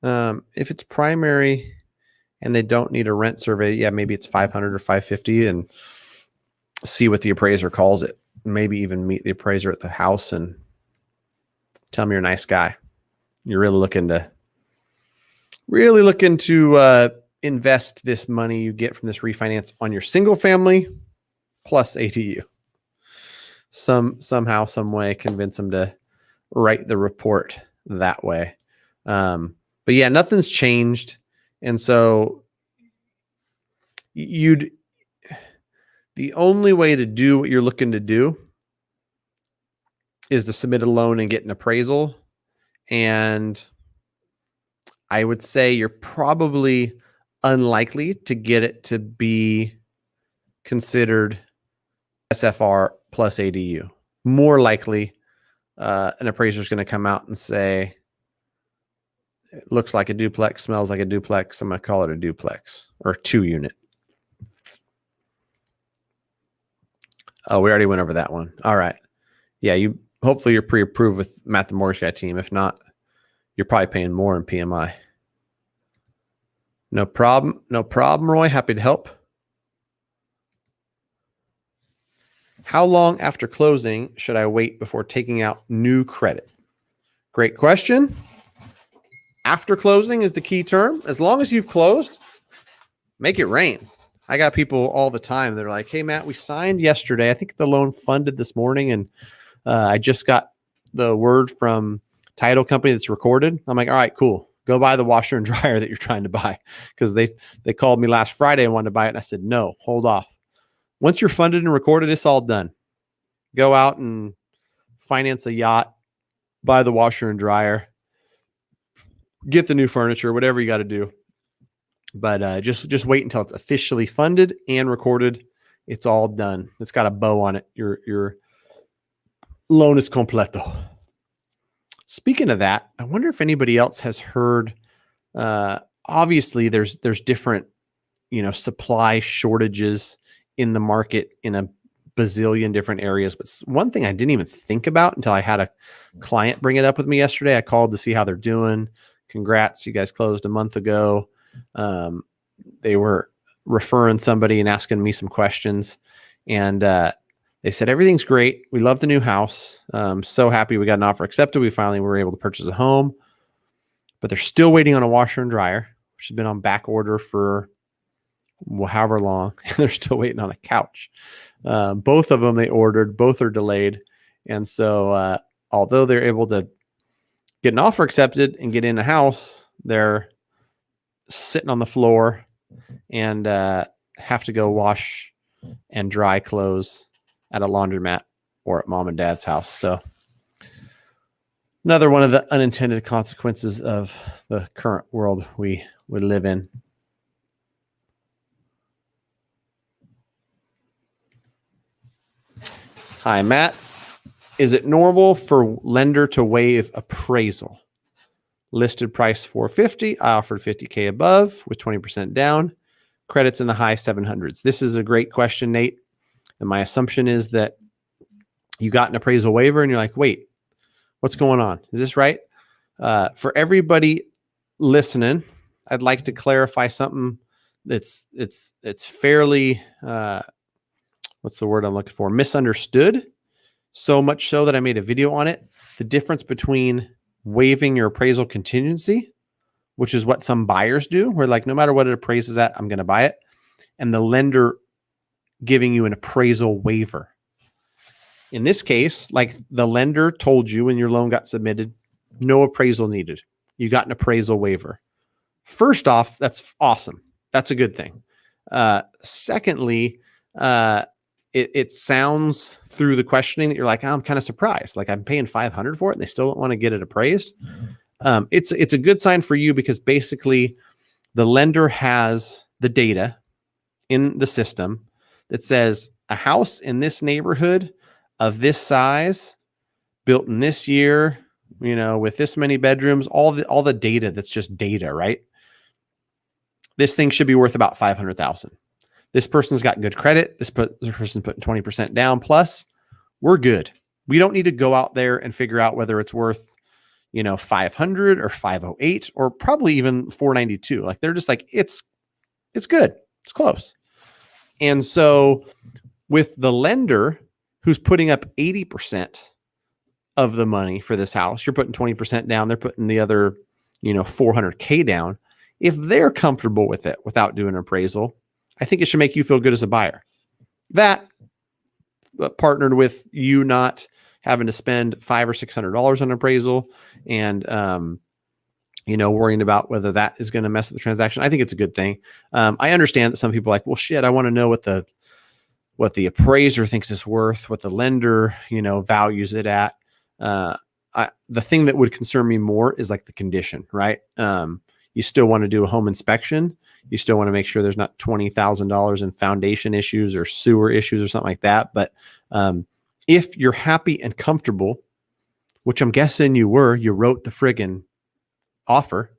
If it's primary and they don't need a rent survey, yeah, maybe it's 500 or 550, and see what the appraiser calls it. Maybe even meet the appraiser at the house and tell him you're a nice guy. You're really looking to invest this money you get from this refinance on your single family plus ADU. Somehow, some way, convince them to write the report that way. But yeah, nothing's changed. And so the only way to do what you're looking to do is to submit a loan and get an appraisal. And I would say you're probably unlikely to get it to be considered SFR plus ADU. More likely, an appraiser is going to come out and say, it looks like a duplex, smells like a duplex, I'm going to call it a duplex or 2-unit. Oh, we already went over that one. All right. Yeah, hopefully you're pre-approved with Matt the Mortgage Guy team. If not, you're probably paying more in PMI. No problem. No problem, Roy. Happy to help. How long after closing should I wait before taking out new credit? Great question. After closing is the key term. As long as you've closed, make it rain. I got people all the time. They're like, hey, Matt, we signed yesterday. I think the loan funded this morning, and I just got the word from title company that's recorded. I'm like, all right, cool. Go buy the washer and dryer that you're trying to buy, because they called me last Friday and wanted to buy it. And I said, no, hold off. Once you're funded and recorded, it's all done. Go out and finance a yacht, buy the washer and dryer, get the new furniture, whatever you got to do. But just wait until it's officially funded and recorded. It's all done. It's got a bow on it. Your loan is completo. Speaking of that, I wonder if anybody else has heard. Obviously, there's different, supply shortages in the market in a bazillion different areas. But one thing I didn't even think about until I had a client bring it up with me yesterday. I called to see how they're doing. Congrats, you guys closed a month ago. They were referring somebody and asking me some questions, and they said everything's great. We love the new house. So happy we got an offer accepted. We finally were able to purchase a home, but they're still waiting on a washer and dryer, which has been on back order for however long. They're still waiting on a couch. Both of them they ordered, both are delayed. And so although they're able to get an offer accepted and get in a house, they're sitting on the floor and have to go wash and dry clothes at a laundromat or at mom and dad's house. So another one of the unintended consequences of the current world we live in. Hi, Matt. Is it normal for lender to waive appraisal? Listed price $450. I offered $50K above with 20% down. Credits in the high 700s. This is a great question, Nate. And my assumption is that you got an appraisal waiver and you're like, wait, what's going on? Is this right? For everybody listening, I'd like to clarify something it's fairly what's the word I'm looking for? Misunderstood. So much so that I made a video on it. The difference between waiving your appraisal contingency, which is what some buyers do, where like no matter what it appraises at, I'm going to buy it, and the lender giving you an appraisal waiver. In this case, like the lender told you when your loan got submitted, no appraisal needed. You got an appraisal waiver. First off, that's awesome. That's a good thing. Secondly, it sounds through the questioning that you're like, oh, I'm kind of surprised. Like I'm paying $500 for it and they still don't want to get it appraised. It's a good sign for you because basically the lender has the data in the system that says a house in this neighborhood of this size, built in this year, with this many bedrooms, all the data that's just data, right? This thing should be worth about $500,000. This person's got good credit. This person's putting 20% down plus. We're good. We don't need to go out there and figure out whether it's worth, 500 or 508 or probably even 492. Like they're just like, it's good. It's close. And so with the lender who's putting up 80% of the money for this house, you're putting 20% down. They're putting the other, $400K down. If they're comfortable with it without doing an appraisal, I think it should make you feel good as a buyer. That partnered with you not having to spend $500 or $600 on appraisal and, worrying about whether that is going to mess with the transaction. I think it's a good thing. I understand that some people are like, well, shit, I want to know what the appraiser thinks it's worth, what the lender, values it at. The thing that would concern me more is like the condition, right? You still want to do a home inspection. You still want to make sure there's not $20,000 in foundation issues or sewer issues or something like that. But if you're happy and comfortable, which I'm guessing you wrote the friggin' offer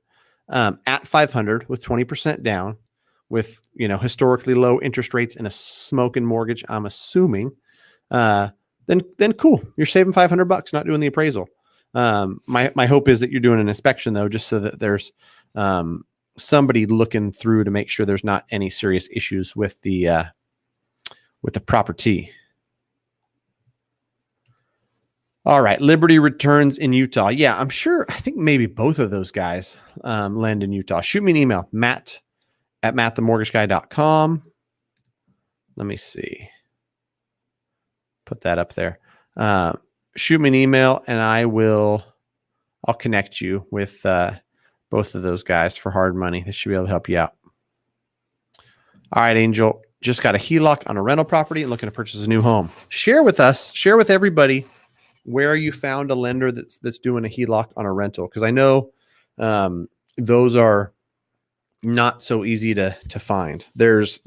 at 500 with 20% down with, historically low interest rates and a smoking mortgage, I'm assuming, then cool. You're saving $500 not doing the appraisal. My hope is that you're doing an inspection though, just so that there's somebody looking through to make sure there's not any serious issues with the property. All right. Liberty Returns in Utah. Yeah, I'm sure. I think maybe both of those guys lend in Utah. Shoot me an email, matt@mattthemortgageguy.com. Let me see. Put that up there. Shoot me an email and I'll connect you with both of those guys for hard money. They should be able to help you out. All right, Angel, just got a HELOC on a rental property and looking to purchase a new home. Share with everybody where you found a lender that's doing a HELOC on a rental. Because I know those are not so easy to find. There's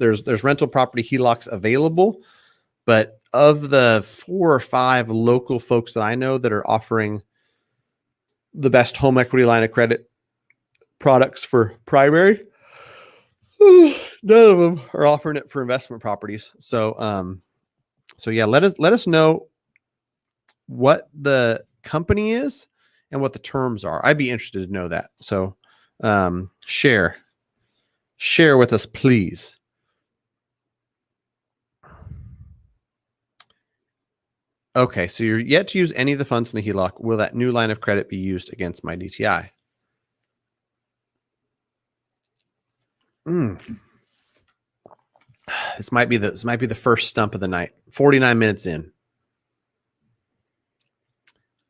rental property HELOCs available, but of the 4 or 5 local folks that I know that are offering the best home equity line of credit products for primary, none of them are offering it for investment properties. So yeah, let us know what the company is and what the terms are. I'd be interested to know that. So share with us, please. Okay, so you're yet to use any of the funds from the HELOC. Will that new line of credit be used against my DTI? This might be the first stump of the night. 49 minutes in.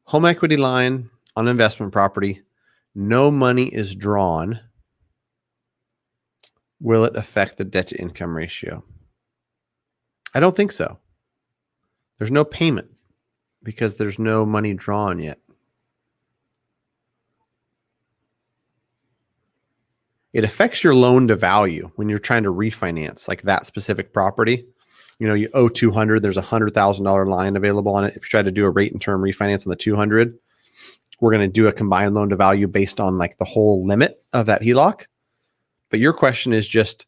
Home equity line on investment property. No money is drawn. Will it affect the debt to income ratio? I don't think so. There's no payment because there's no money drawn yet. It affects your loan to value when you're trying to refinance like that specific property. You owe 200, there's $100,000 line available on it. If you try to do a rate and term refinance on the 200, we're going to do a combined loan to value based on like the whole limit of that HELOC. But your question is just,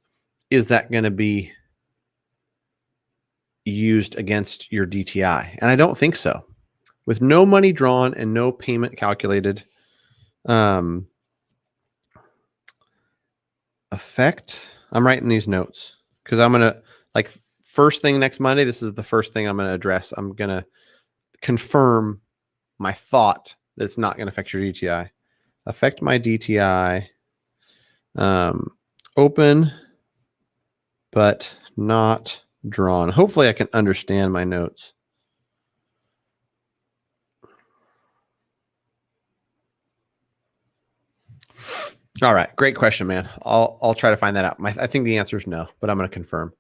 is that going to be used against your DTI? And I don't think so. With no money drawn and no payment calculated, affect I'm writing these notes because I'm going to, like, first thing next Monday, this is the first thing I'm going to address. I'm going to confirm my thought that it's not going to affect your DTI. Affect my DTI. Open, but not drawn. Hopefully I can understand my notes. All right. Great question, man. I'll try to find that out. I think the answer is no, but I'm going to confirm.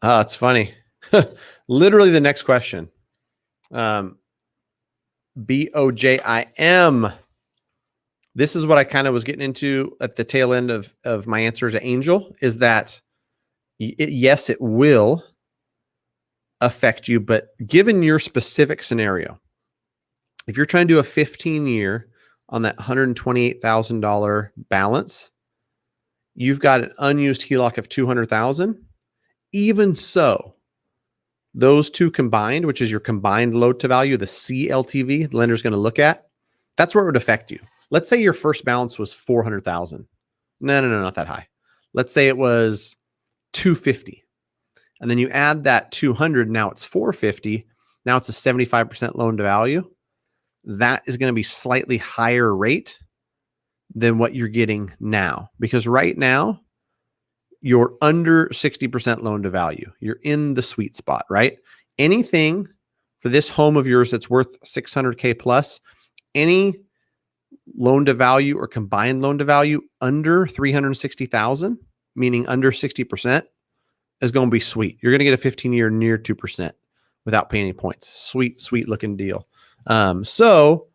Oh, it's funny. Literally the next question. BOJIM. This is what I kind of was getting into at the tail end of my answer to Angel, is that yes, it will affect you, but given your specific scenario, if you're trying to do a 15-year on that $128,000 balance, you've got an unused HELOC of $200,000. Even so, those two combined, which is your combined load to value, the CLTV, the lender's going to look at, that's where it would affect you. Let's say your first balance was $400,000. No, not that high. Let's say it was $250,000. And then you add that $200,000, now it's $450,000. Now it's a 75% loan to value. That is going to be slightly higher rate than what you're getting now. Because right now, you're under 60% loan to value. You're in the sweet spot, right? Anything for this home of yours that's worth $600K plus, any loan to value or combined loan to value under $360,000, meaning under 60%, is going to be sweet. You're going to get a 15-year near 2% without paying any points. Sweet, sweet looking deal. So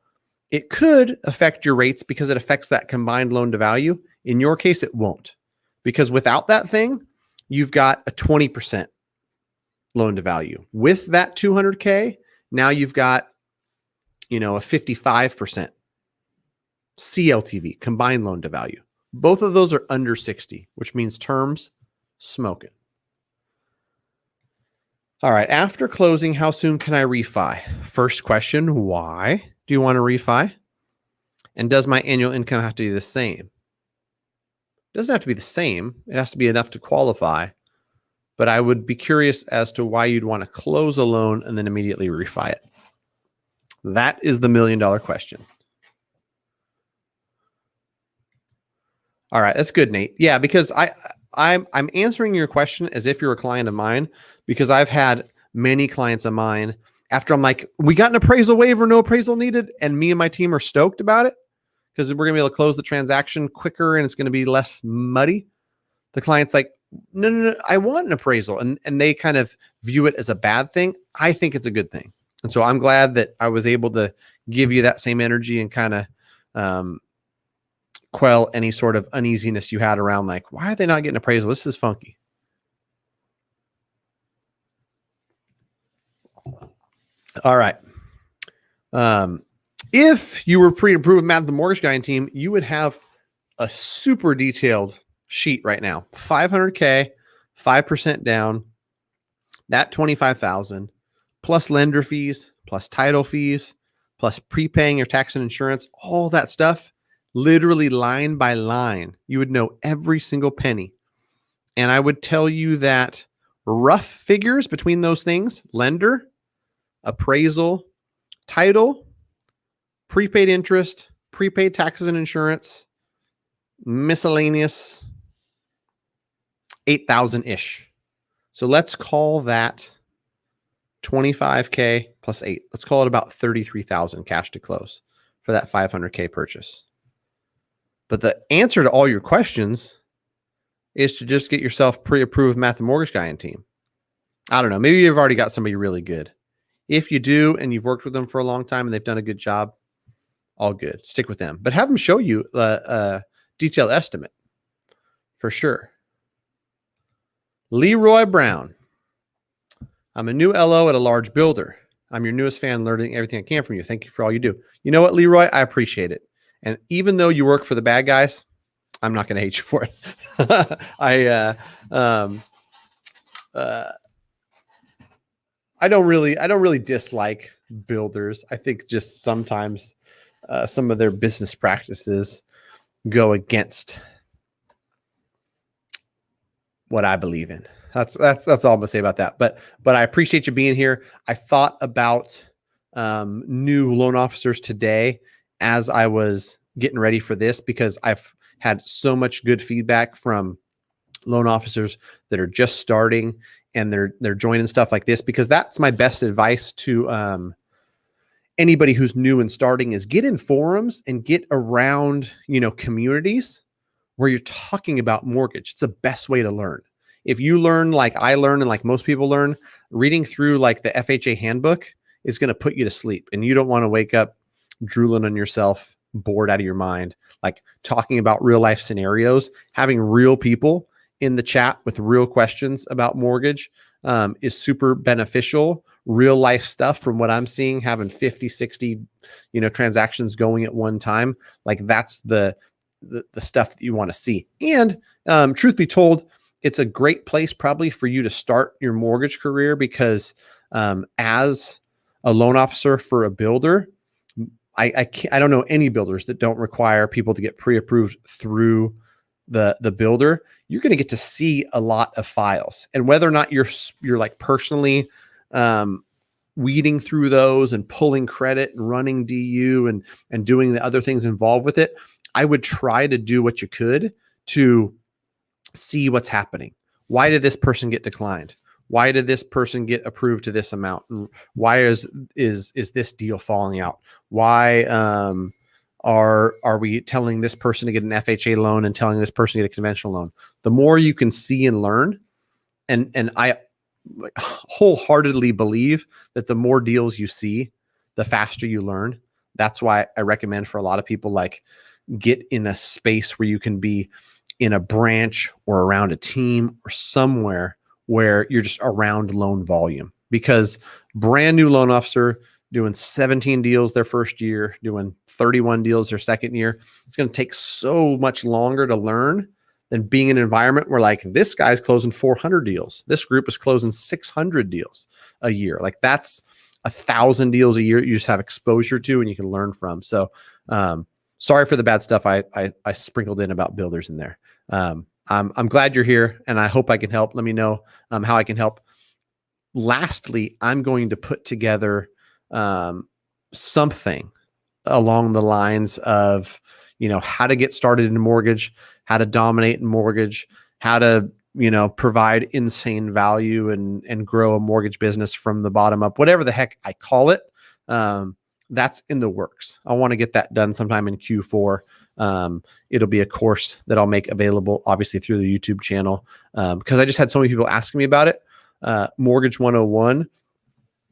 it could affect your rates because it affects that combined loan to value. In your case, it won't, because without that thing, you've got a 20% loan to value. With that 200K, now you've got, a 55% CLTV, combined loan to value. Both of those are under 60, which means terms smoking. All right. After closing, how soon can I refi? First question, why do you want to refi? And does my annual income have to be the same? It doesn't have to be the same. It has to be enough to qualify. But I would be curious as to why you'd want to close a loan and then immediately refi it. That is the $1 million question. All right. That's good, Nate. Yeah, because I'm answering your question as if you're a client of mine, because I've had many clients of mine after I'm like, we got an appraisal waiver, no appraisal needed. And me and my team are stoked about it because we're going to be able to close the transaction quicker and it's going to be less muddy. The client's like, no, I want an appraisal. And they kind of view it as a bad thing. I think it's a good thing. And so I'm glad that I was able to give you that same energy and kind of quell any sort of uneasiness you had around, like, why are they not getting appraisal? This is funky. All right. If you were pre-approved Matt, the mortgage guy and team, you would have a super detailed sheet right now. 500K, 5% down, that 25,000 plus lender fees, plus title fees, plus prepaying your tax and insurance, all that stuff, literally line by line. You would know every single penny. And I would tell you that rough figures between those things, lender, appraisal, title, prepaid interest, prepaid taxes and insurance, miscellaneous, 8,000-ish. So let's call that 25K plus 8. Let's call it about 33,000 cash to close for that 500K purchase. But the answer to all your questions is to just get yourself pre-approved Matt, the mortgage guy and team. I don't know. Maybe you've already got somebody really good. If you do, and you've worked with them for a long time and they've done a good job, all good. Stick with them. But have them show you a detailed estimate for sure. Leroy Brown. I'm a new LO at a large builder. I'm your newest fan, learning everything I can from you. Thank you for all you do. You know what, Leroy? I appreciate it. And even though you work for the bad guys, I'm not going to hate you for it. I don't really dislike builders. I think just sometimes some of their business practices go against what I believe in. That's all I'm gonna say about that. But I appreciate you being here. I thought about new loan officers today as I was getting ready for this, because I've had so much good feedback from loan officers that are just starting and they're joining stuff like this, because that's my best advice to anybody who's new and starting is get in forums and get around, communities where you're talking about mortgage. It's the best way to learn. If you learn like I learn and like most people learn, reading through like the FHA handbook is going to put you to sleep, and you don't want to wake up drooling on yourself, bored out of your mind. Like talking about real life scenarios, having real people in the chat with real questions about mortgage is super beneficial. Real life stuff from what I'm seeing, having 50, 60, transactions going at one time. Like that's the stuff that you want to see. And truth be told, it's a great place probably for you to start your mortgage career, because as a loan officer for a builder, I don't know any builders that don't require people to get pre-approved through the builder. You're going to get to see a lot of files, and whether or not you're like personally weeding through those and pulling credit and running DU and doing the other things involved with it, I would try to do what you could to see what's happening. Why did this person get declined? Why did this person get approved to this amount? And why is this deal falling out? Why are we telling this person to get an FHA loan and telling this person to get a conventional loan? The more you can see and learn, and I wholeheartedly believe that the more deals you see, the faster you learn. That's why I recommend for a lot of people, like, get in a space where you can be in a branch or around a team or somewhere where you're just around loan volume, because brand new loan officer doing 17 deals their first year, doing 31 deals their second year, it's going to take so much longer to learn than being in an environment where, like, this guy's closing 400 deals. This group is closing 600 deals a year. Like, that's 1,000 deals a year you just have exposure to and you can learn from. So, sorry for the bad stuff I sprinkled in about builders in there. I'm glad you're here, and I hope I can help. Let me know how I can help. Lastly, I'm going to put together something along the lines of, how to get started in mortgage, how to dominate in mortgage, how to, provide insane value and grow a mortgage business from the bottom up, whatever the heck I call it. That's in the works. I want to get that done sometime in Q4. It'll be a course that I'll make available, obviously, through the YouTube channel, because I just had so many people asking me about it. Mortgage 101,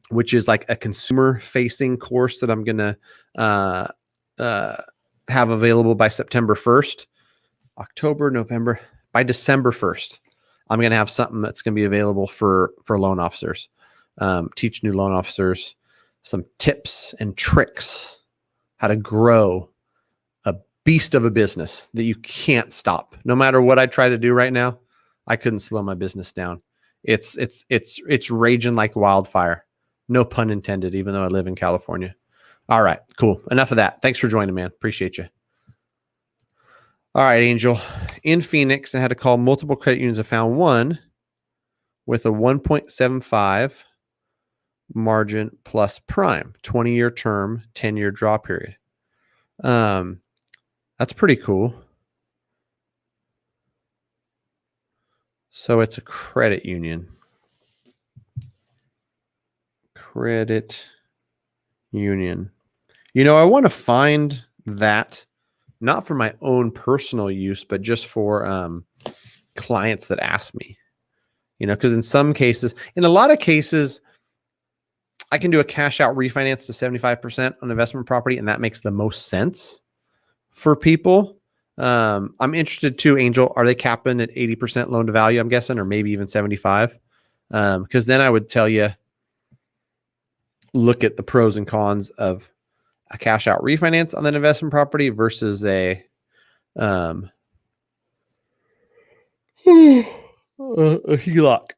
which is like a consumer facing course that I'm going to have available by September 1st, October, November, by December 1st. I'm going to have something that's going to be available for loan officers, teach new loan officers some tips and tricks, how to grow a beast of a business that you can't stop. No matter what I try to do right now, I couldn't slow my business down. It's raging like wildfire. No pun intended, even though I live in California. All right, cool. Enough of that. Thanks for joining, man. Appreciate you. All right, Angel. In Phoenix, I had to call multiple credit unions. I found one with a 1.75 margin plus prime, 20-year term, 10-year draw period. That's pretty cool. So it's a credit union. Credit union. I want to find that, not for my own personal use, but just for clients that ask me, because in a lot of cases, I can do a cash out refinance to 75% on investment property, and that makes the most sense for people. I'm interested too, Angel. Are they capping at 80% loan to value, I'm guessing, or maybe even 75? Because then I would tell you, look at the pros and cons of a cash out refinance on that investment property versus a HELOC.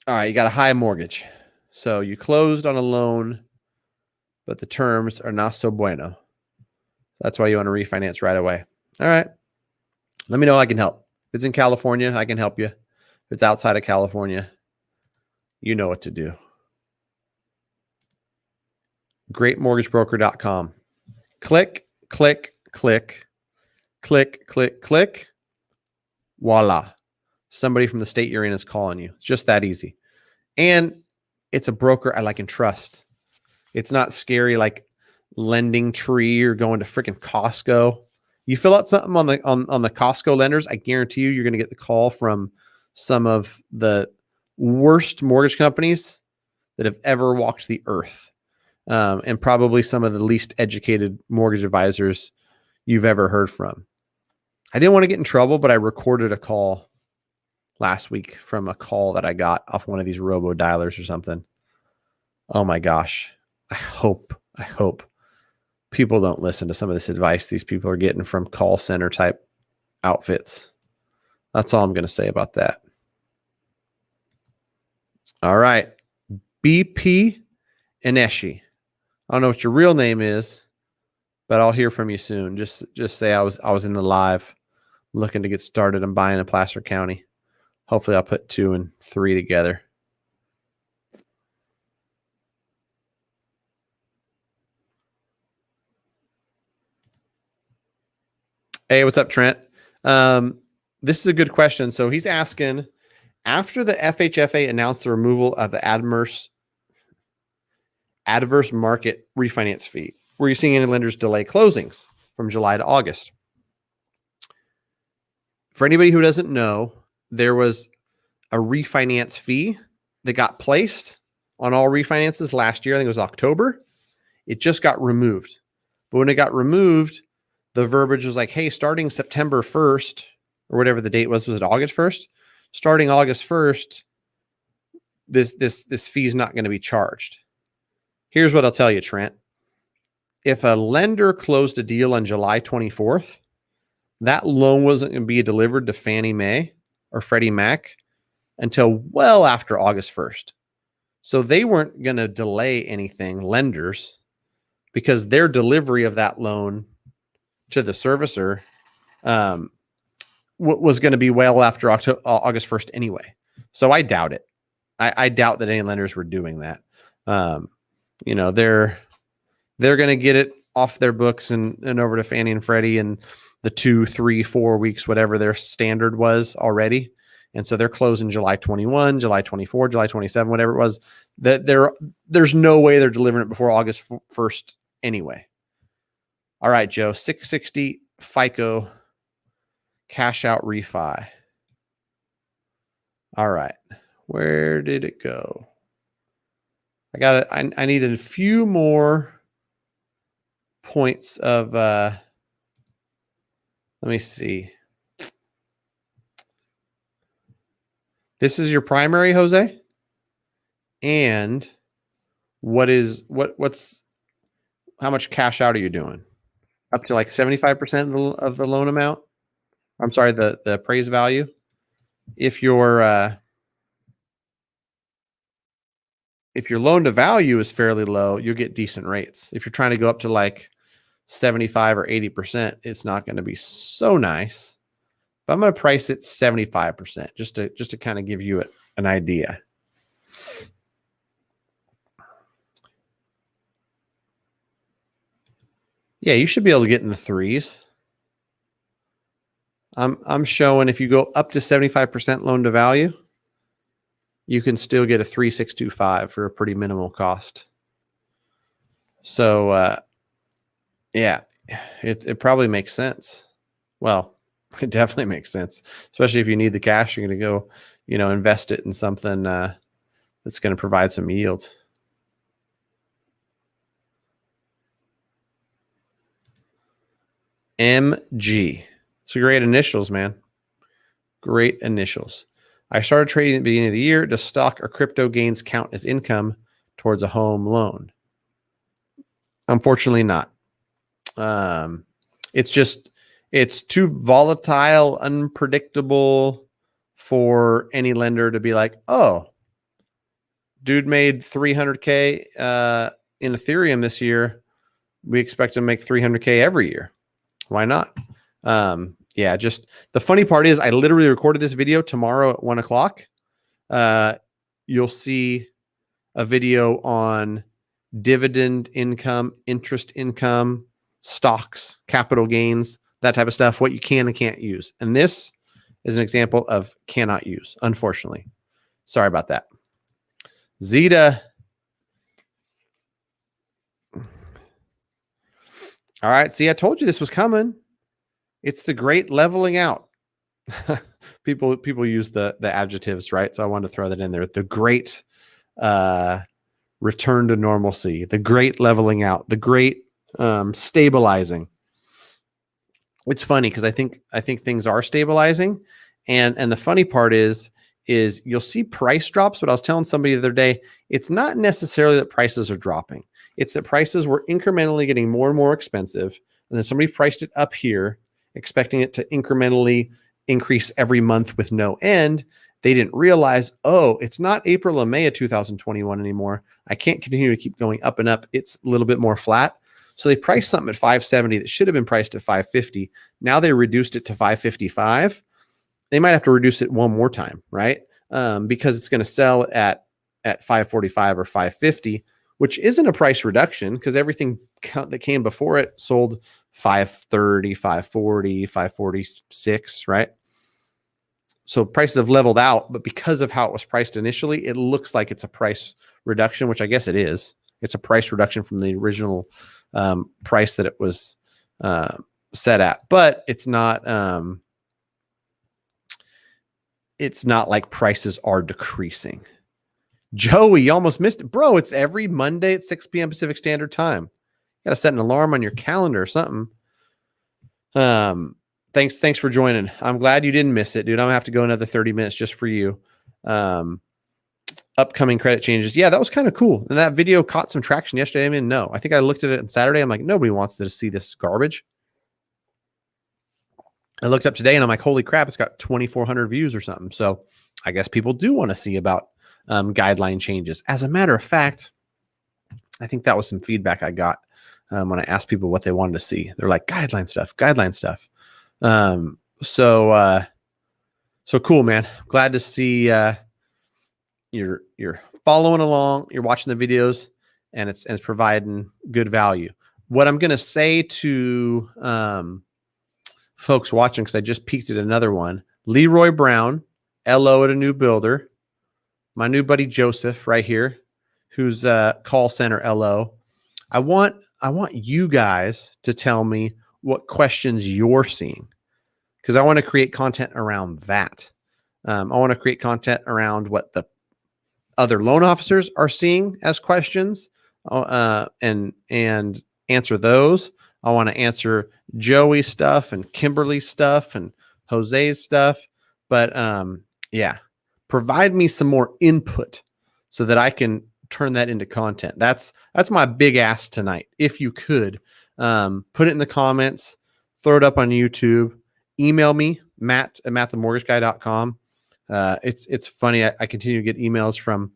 All right, you got a high mortgage. So you closed on a loan, but the terms are not so bueno. That's why you want to refinance right away. All right. Let me know how I can help. If it's in California, I can help you. If it's outside of California, you know what to do. GreatMortgageBroker.com. Click, click, click, click, click, click. Voila. Somebody from the state you're in is calling you. It's just that easy. And it's a broker I like and trust. It's not scary like Lending Tree or going to freaking Costco. You fill out something on the Costco lenders, I guarantee you're going to get the call from some of the worst mortgage companies that have ever walked the earth, and probably some of the least educated mortgage advisors you've ever heard from. I didn't want to get in trouble, but I recorded a call last week from a call that I got off one of these robo dialers or something. Oh my gosh. I hope people don't listen to some of this advice these people are getting from call center type outfits. That's all I'm going to say about that. All right. BP Ineshi. I don't know what your real name is, but I'll hear from you soon. Just say I was in the live looking to get started and buying in Placer County. Hopefully I'll put 2 and 3 together. Hey, what's up, Trent? This is a good question. So he's asking, after the FHFA announced the removal of the adverse market refinance fee, were you seeing any lenders delay closings from July to August? For anybody who doesn't know, there was a refinance fee that got placed on all refinances last year. I think it was October. It just got removed. But when it got removed, the verbiage was like, hey, starting September 1st, or whatever the date was it August 1st? Starting August 1st, this fee is not going to be charged. Here's what I'll tell you, Trent. If a lender closed a deal on July 24th, that loan wasn't going to be delivered to Fannie Mae or Freddie Mac until well after August 1st. So they weren't going to delay anything, lenders, because their delivery of that loan to the servicer was going to be well after August 1st anyway. So I doubt it. I doubt that any lenders were doing that. They're going to get it off their books and over to Fannie and Freddie in the 2, 3, 4 weeks, whatever their standard was already. And so they're closing July 21, July 24, July 27, whatever it was. That there's no way they're delivering it before August 1st anyway. All right, Joe, 660 FICO cash out refi. All right. Where did it go? I need a few more points of let me see. This is your primary, Jose? And what's how much cash out are you doing? Up to like 75% of the loan amount? I'm sorry, the appraised value. If your loan to value is fairly low, you'll get decent rates. If you're trying to go up to like 75 or 80%, it's not going to be so nice. But I'm going to price it 75% just to kind of give you an idea. Yeah, you should be able to get in the 3s. I'm showing if you go up to 75% loan to value, you can still get a 3.625 for a pretty minimal cost. So yeah, it probably makes sense. Well, it definitely makes sense, especially if you need the cash. You're going to go, invest it in something that's going to provide some yield. MG. So great initials, man. Great initials. I started trading at the beginning of the year. Does stock or crypto gains count as income towards a home loan? Unfortunately not. It's too volatile, unpredictable for any lender to be like, oh, dude made 300K in Ethereum this year. We expect to make 300K every year. Why not? Yeah, just the funny part is I literally recorded this video tomorrow at 1:00. You'll see a video on dividend income, interest income, stocks, capital gains, that type of stuff, what you can and can't use. And this is an example of cannot use, unfortunately. Sorry about that. Zeta. All right. See, I told you this was coming. It's the great leveling out. people use the adjectives, right? So I wanted to throw that in there. The great return to normalcy, the great leveling out, the great stabilizing. It's funny because I think things are stabilizing, and the funny part is you'll see price drops. But I was telling somebody the other day, it's not necessarily that prices are dropping. It's that prices were incrementally getting more and more expensive, and then somebody priced it up here, expecting it to incrementally increase every month with no end. They didn't realize, oh, it's not April and May of 2021 anymore. I can't continue to keep going up and up. It's a little bit more flat. So they priced something at 570 that should have been priced at 550. Now they reduced it to 555. They might have to reduce it one more time, right? Because it's going to sell at 545 or 550, which isn't a price reduction because everything that came before it sold 530, 540, 546, right? So prices have leveled out, but because of how it was priced initially, it looks like it's a price reduction, which I guess it is. It's a price reduction from the original price that it was set at, but it's not like prices are decreasing. Joey, you almost missed it. Bro, it's every Monday at 6 p.m. Pacific Standard Time. You got to set an alarm on your calendar or something. Thanks for joining. I'm glad you didn't miss it, dude. I'm gonna have to go another 30 minutes just for you. Upcoming credit changes. Yeah, that was kind of cool. And that video caught some traction yesterday. I mean, no, I think I looked at it on Saturday. I'm like, nobody wants to see this garbage. I looked up today and I'm like, holy crap, it's got 2,400 views or something. So I guess people do want to see about guideline changes. As a matter of fact, I think that was some feedback I got when I asked people what they wanted to see. They're like, guideline stuff. So cool, man. Glad to see you're following along, you're watching the videos, and it's providing good value. What I'm gonna say to folks watching, because I just peeked at another one, Leroy Brown, LO at a new builder, my new buddy Joseph right here, who's call center LO. I want you guys to tell me what questions you're seeing, because I want to create content around that. I want to create content around what the other loan officers are seeing as questions, and answer those. I want to answer Joey's stuff and Kimberly's stuff and Jose's stuff. But yeah, provide me some more input so that I can turn that into content. That's my big ask tonight. If you could put it in the comments, throw it up on YouTube, email me, matt@mattthemortgageguy.com. It's funny. I continue to get emails from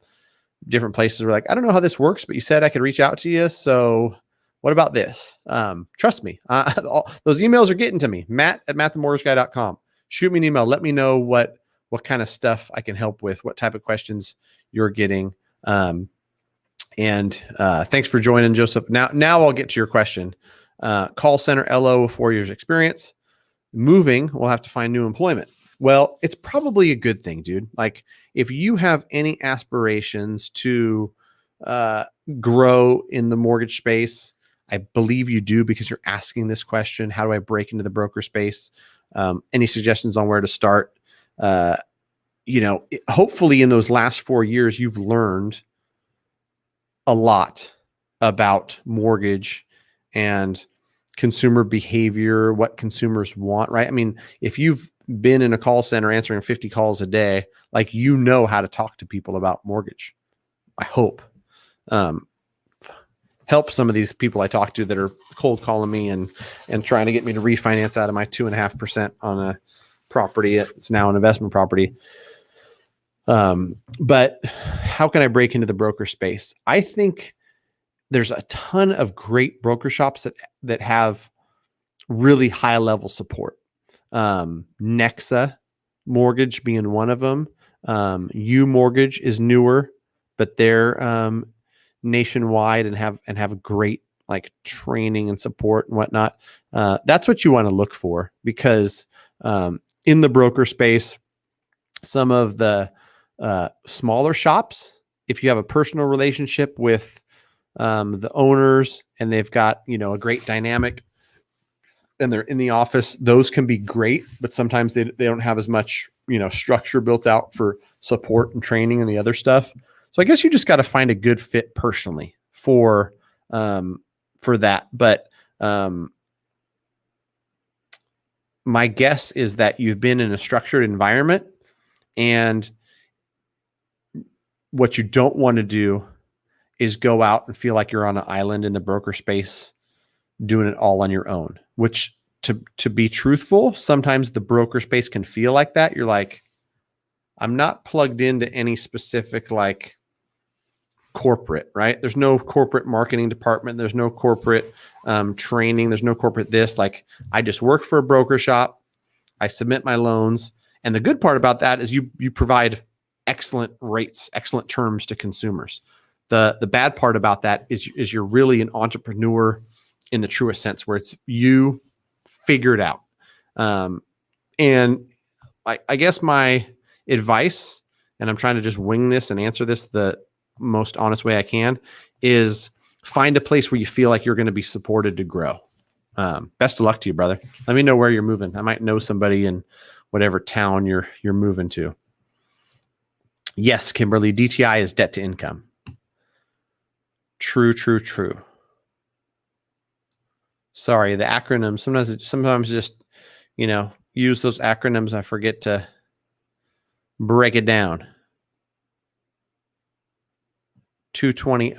different places where like, I don't know how this works, but you said I could reach out to you. So what about this? Trust me, those emails are getting to me, matt@mattthemortgageguy.com. Shoot me an email. Let me know what kind of stuff I can help with, what type of questions you're getting. And thanks for joining, Joseph. Now I'll get to your question. Call center LO, 4 years experience. Moving, we'll have to find new employment. Well, it's probably a good thing, dude. Like if you have any aspirations to grow in the mortgage space, I believe you do because you're asking this question. How do I break into the broker space? Any suggestions on where to start? Hopefully in those last 4 years, you've learned a lot about mortgage and consumer behavior, what consumers want, right? I mean, if you've been in a call center answering 50 calls a day, like, you know how to talk to people about mortgage. I hope. Help some of these people I talk to that are cold calling me and trying to get me to refinance out of my 2.5% on a property. It's now an investment property. But how can I break into the broker space? I think there's a ton of great broker shops that have really high level support. Nexa Mortgage being one of them. U Mortgage is newer, but they're nationwide and have great like training and support and whatnot. That's what you want to look for, because in the broker space, some of the smaller shops, if you have a personal relationship with the owners and they've got, a great dynamic and they're in the office, those can be great, but sometimes they don't have as much, structure built out for support and training and the other stuff. So I guess you just got to find a good fit personally for that. But my guess is that you've been in a structured environment, and what you don't want to do is go out and feel like you're on an island in the broker space doing it all on your own, which to be truthful, sometimes the broker space can feel like that. You're like, I'm not plugged into any specific like corporate, right? There's no corporate marketing department. There's no corporate training. There's no corporate this. Like, I just work for a broker shop. I submit my loans. And the good part about that is you provide excellent rates, excellent terms to consumers. The bad part about that is you're really an entrepreneur in the truest sense, where it's you figure it out. And I guess my advice, and I'm trying to just wing this and answer this the most honest way I can, is find a place where you feel like you're going to be supported to grow. Best of luck to you, brother. Let me know where you're moving. I might know somebody in whatever town you're moving to. Yes, Kimberly, DTI is debt to income. True. Sorry, the acronyms. Sometimes just, use those acronyms. I forget to break it down. 220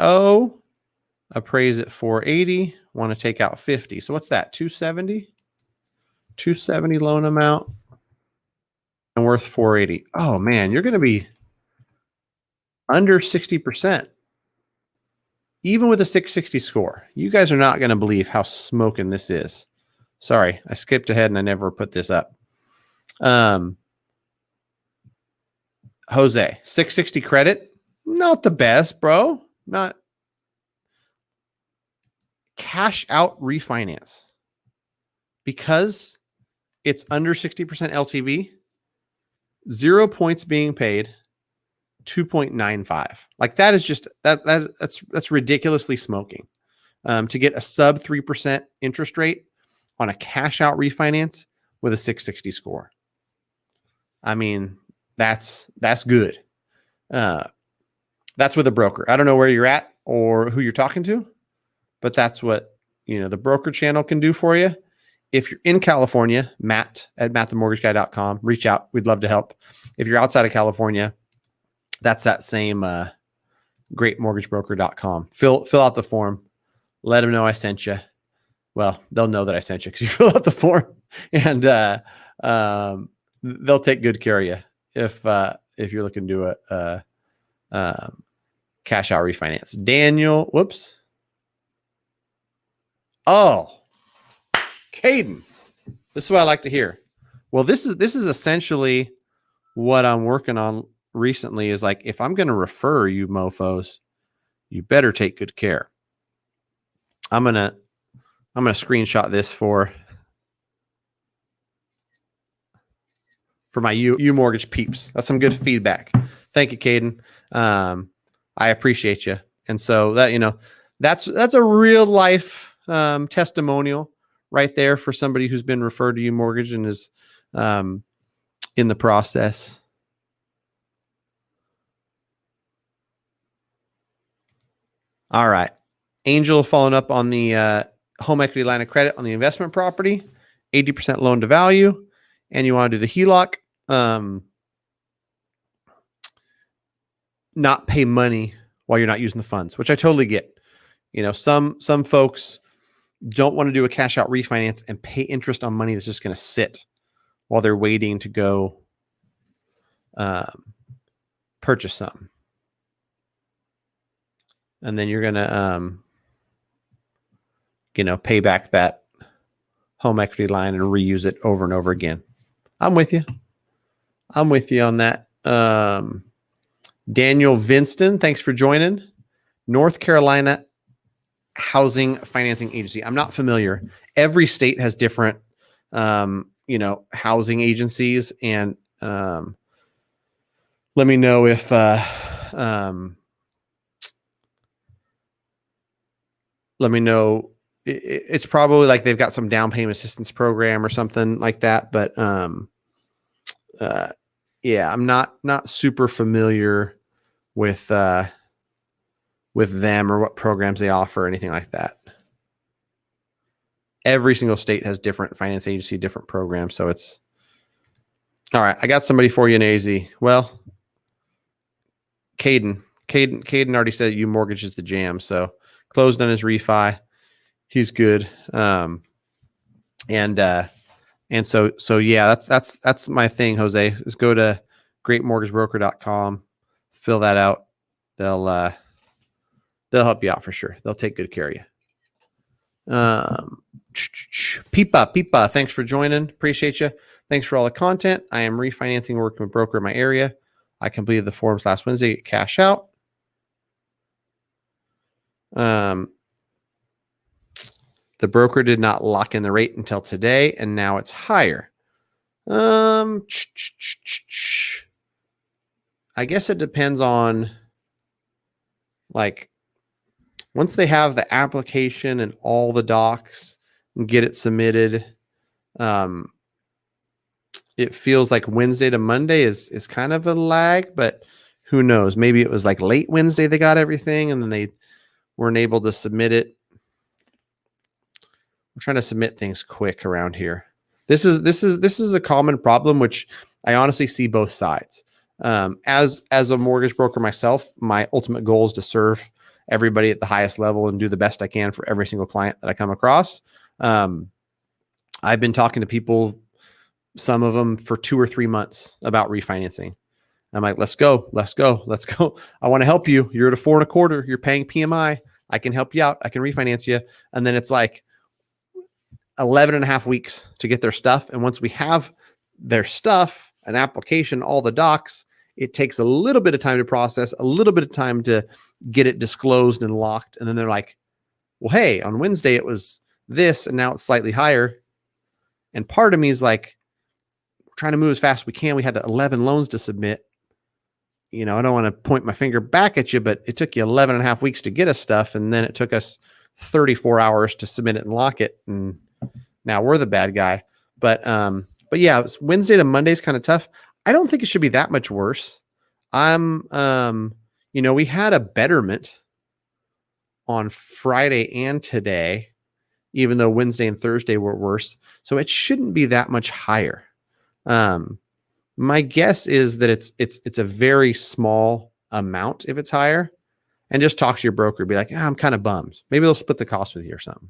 appraise at 480. Want to take out 50. So what's that? 270? 270 loan amount and worth 480. Oh man, you're going to be under 60%. Even with a 660 score. You guys are not going to believe how smoking this is. Sorry, I skipped ahead and I never put this up. Jose, 660 credit. Not the best, bro. Not. Cash out refinance. Because it's under 60% LTV, 0 points being paid, 2.95. Like, that is just that's ridiculously smoking. To get a sub 3% interest rate on a cash out refinance with a 660 score. I mean, that's good. That's with a broker. I don't know where you're at or who you're talking to, but that's what, the broker channel can do for you. If you're in California, Matt at mattthemortgageguy.com, reach out. We'd love to help. If you're outside of California, that's that same greatmortgagebroker.com. Fill out the form. Let them know I sent you. Well, they'll know that I sent you because you fill out the form, and they'll take good care of you if you're looking to do a cash out refinance. Daniel, whoops. Oh, Caden, this is what I like to hear. Well, this is essentially what I'm working on recently, is like, if I'm going to refer you mofos, you better take good care. I'm going to screenshot this for my U Mortgage peeps. That's some good feedback. Thank you, Caden. I appreciate you. And so that, that's a real life testimonial right there for somebody who's been referred to U Mortgage and is in the process. All right. Angel following up on the home equity line of credit on the investment property, 80% loan to value, and you want to do the HELOC, not pay money while you're not using the funds, which I totally get. Some folks don't want to do a cash out refinance and pay interest on money that's just going to sit while they're waiting to go purchase something. And then you're going to, pay back that home equity line and reuse it over and over again. I'm with you. I'm with you on that. Daniel Vinston, thanks for joining. North Carolina Housing Financing Agency. I'm not familiar. Every state has different, housing agencies, and let me know if let me know. It's probably like they've got some down payment assistance program or something like that. But yeah, I'm not super familiar with them or what programs they offer or anything like that. Every single state has different finance agency, different programs. So it's all right. I got somebody for you in AZ. Well, Caden already said you mortgage is the jam. So closed on his refi. He's good. And so yeah, that's my thing, Jose, is go to greatmortgagebroker.com, fill that out. They'll help you out for sure. They'll take good care of you. Peepa, thanks for joining. Appreciate you. Thanks for all the content. I am refinancing, working with a broker in my area. I completed the forms last Wednesday, cash out. The broker did not lock in the rate until today, and now it's higher. I guess it depends on, like, once they have the application and all the docs and get it submitted, it feels like Wednesday to Monday is kind of a lag, but who knows? Maybe it was like late Wednesday they got everything and then they weren't able to submit it. I'm trying to submit things quick around here. This is a common problem, which I honestly see both sides. As a mortgage broker myself, my ultimate goal is to serve everybody at the highest level and do the best I can for every single client that I come across. I've been talking to people, some of them for 2 or 3 months, about refinancing. I'm like, let's go. I want to help you. You're at a 4.25. You're paying PMI. I can help you out. I can refinance you. And then it's like 11 and a half weeks to get their stuff. And once we have their stuff, an application, all the docs, it takes a little bit of time to process, a little bit of time to get it disclosed and locked. And then they're like, well, hey, on Wednesday it was this, and now it's slightly higher. And part of me is like, we're trying to move as fast as we can. We had 11 loans to submit. I don't want to point my finger back at you, but it took you 11 and a half weeks to get us stuff. And then it took us 34 hours to submit it and lock it. And now we're the bad guy. But yeah, it's Wednesday to Monday is kind of tough. I don't think it should be that much worse. We had a betterment on Friday and today, even though Wednesday and Thursday were worse. So it shouldn't be that much higher. My guess is that it's a very small amount if it's higher, and just talk to your broker. Be like, I'm kind of bummed. Maybe they'll split the cost with you or something.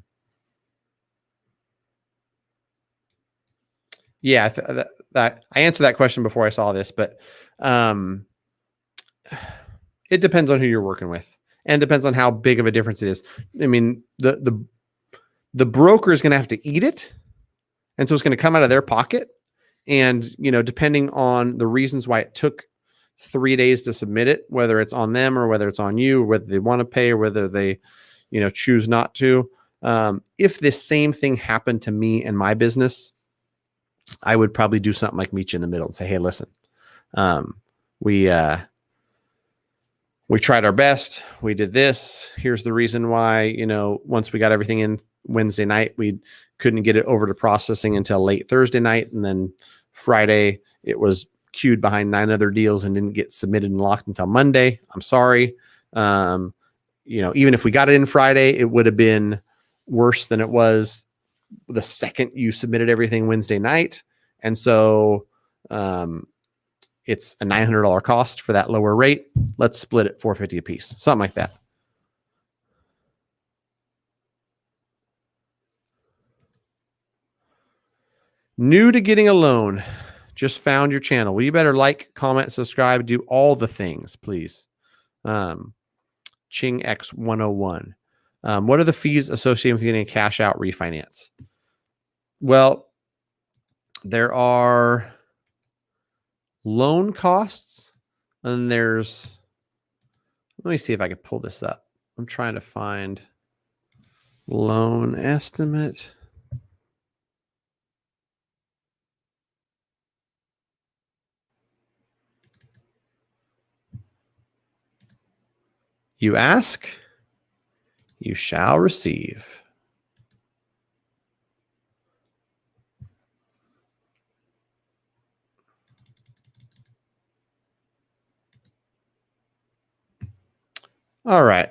Yeah, that I answered that question before I saw this, but it depends on who you're working with, and depends on how big of a difference it is. I mean, the broker is going to have to eat it, and so it's going to come out of their pocket. And depending on the reasons why it took 3 days to submit it, whether it's on them or whether it's on you, or whether they want to pay or whether they choose not to. If this same thing happened to me in my business, I would probably do something like meet you in the middle and say, hey, listen, we tried our best. We did this. Here's the reason why, once we got everything in Wednesday night, we couldn't get it over to processing until late Thursday night. And then Friday, it was queued behind 9 other deals and didn't get submitted and locked until Monday. I'm sorry. Even if we got it in Friday, it would have been worse than it was the second you submitted everything Wednesday night. And so it's a $900 cost for that lower rate. Let's split it $450 a piece, something like that. New to getting a loan. Just found your channel. Well, you better like, comment, subscribe, do all the things, please. Ching X 101. What are the fees associated with getting a cash out refinance? Well, there are loan costs, and there's, let me see if I can pull this up. I'm trying to find loan estimate. You ask, you shall receive. All right.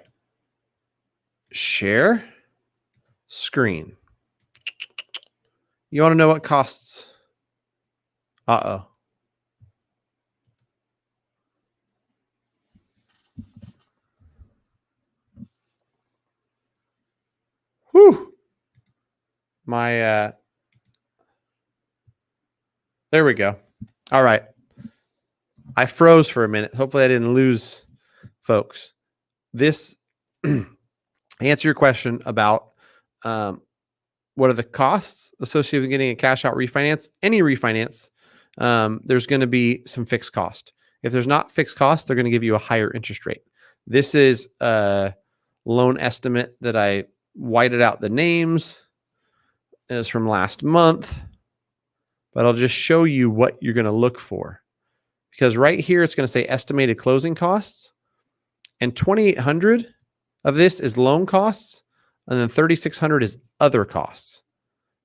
Share screen. You want to know what costs? Uh-oh. Whew. My, there we go. All right. I froze for a minute. Hopefully I didn't lose folks. This answer your question about what are the costs associated with getting a cash out refinance? Any refinance, there's going to be some fixed cost. If there's not fixed cost, they're going to give you a higher interest rate. This is a loan estimate that I whited out the names. It's from last month, but I'll just show you what you're going to look for. Because right here, it's going to say estimated closing costs, and $2,800 of this is loan costs, and then $3,600 is other costs.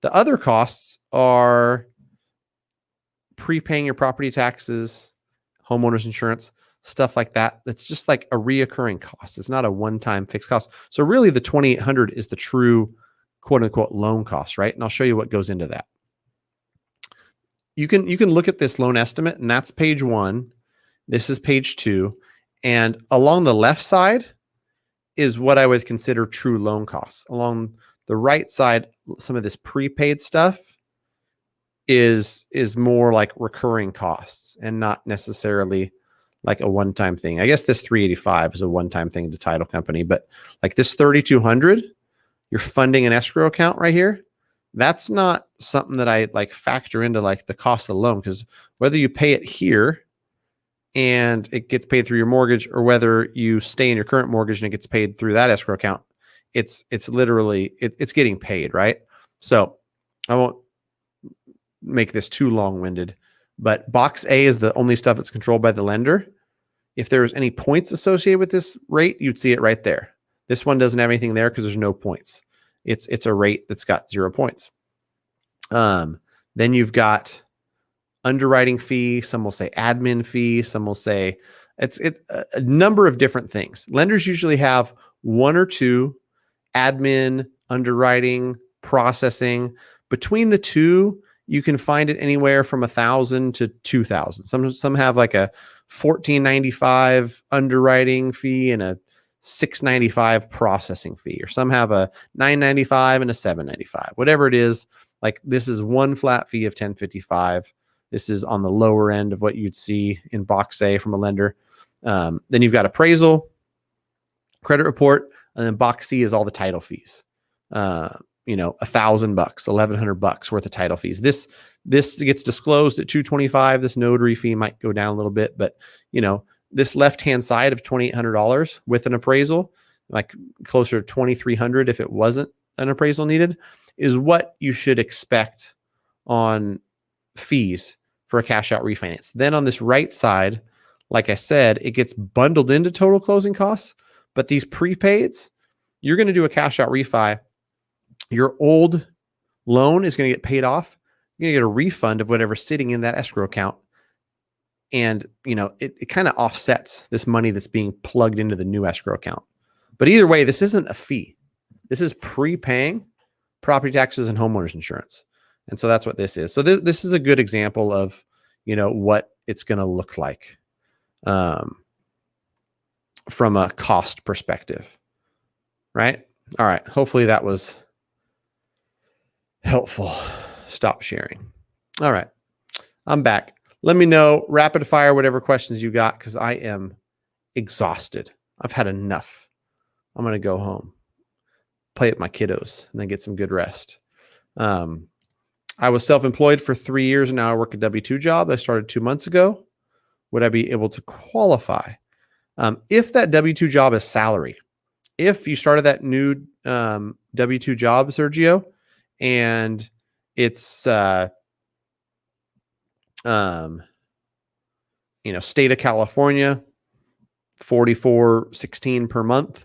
The other costs are prepaying your property taxes, homeowners insurance, stuff like that. That's just like a reoccurring cost. It's not a one-time fixed cost. So really the $2,800 is the true quote unquote loan cost, right? And I'll show you what goes into that. You can look at this loan estimate, and that's page 1. This is page 2. And along the left side is what I would consider true loan costs. Along the right side, some of this prepaid stuff is more like recurring costs and not necessarily like a one-time thing. I guess this 385 is a one-time thing to title company, but like this 3,200, you're funding an escrow account right here. That's not something that I like factor into like the cost of the loan, because whether you pay it here and it gets paid through your mortgage, or whether you stay in your current mortgage and it gets paid through that escrow account, it's literally, it's getting paid, right? So I won't make this too long-winded, but box A is the only stuff that's controlled by the lender. If there's any points associated with this rate, you'd see it right there. This one doesn't have anything there because there's no points. It's a rate that's got 0 points. Then you've got underwriting fee. Some will say admin fee. Some will say it's a number of different things. Lenders usually have 1 or 2 admin, underwriting, processing. Between the two, you can find it anywhere from $1,000 to $2,000. Some have like a $1,495 underwriting fee and a $695 processing fee, or some have a $995 and a $795. Whatever it is, like this is one flat fee of $1,055. This is on the lower end of what you'd see in box A from a lender. Then you've got appraisal, credit report, and then box C is all the title fees. $1,000, $1,100 worth of title fees. This gets disclosed at $225. This notary fee might go down a little bit, but this left-hand side of $2,800 with an appraisal, like closer to $2,300 if it wasn't an appraisal needed, is what you should expect on fees for a cash out refinance. Then on this right side, like I said, it gets bundled into total closing costs, but these prepaids, you're going to do a cash out refi. Your old loan is going to get paid off. You're going to get a refund of whatever's sitting in that escrow account. And, it kind of offsets this money that's being plugged into the new escrow account. But either way, this isn't a fee. This is prepaying property taxes and homeowners insurance. And so that's what this is. So this is a good example of, what it's going to look like from a cost perspective, right? All right. Hopefully that was helpful. Stop sharing. All right. I'm back. Let me know, rapid fire, whatever questions you got, because I am exhausted. I've had enough. I'm going to go home, play with my kiddos, and then get some good rest. I was self-employed for 3 years, and now I work a W-2 job. I started 2 months ago. Would I be able to qualify? If that W-2 job is salary, if you started that new W-2 job, Sergio, and it's state of California, $44.16 per month,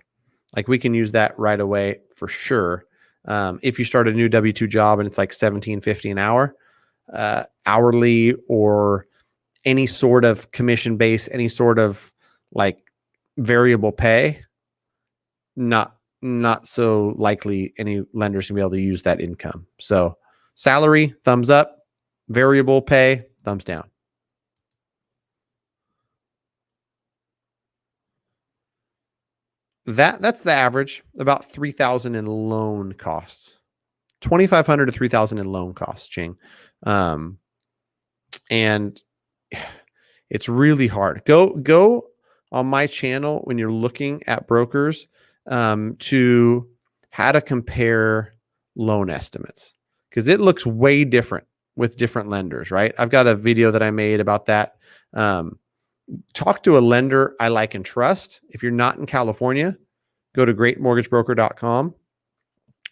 like we can use that right away for sure. If you start a new W-2 job and it's like $17.50 an hour, hourly, or any sort of commission base, any sort of like variable pay, not so likely any lenders can be able to use that income. So salary, thumbs up. Variable pay, thumbs down. That's the average, about $3,000 in loan costs. $2,500 to $3,000 in loan costs, Ching. And it's really hard. Go on my channel when you're looking at brokers to how to compare loan estimates, because it looks way different with different lenders, right? I've got a video that I made about that. Talk to a lender I like and trust. If you're not in California, go to greatmortgagebroker.com,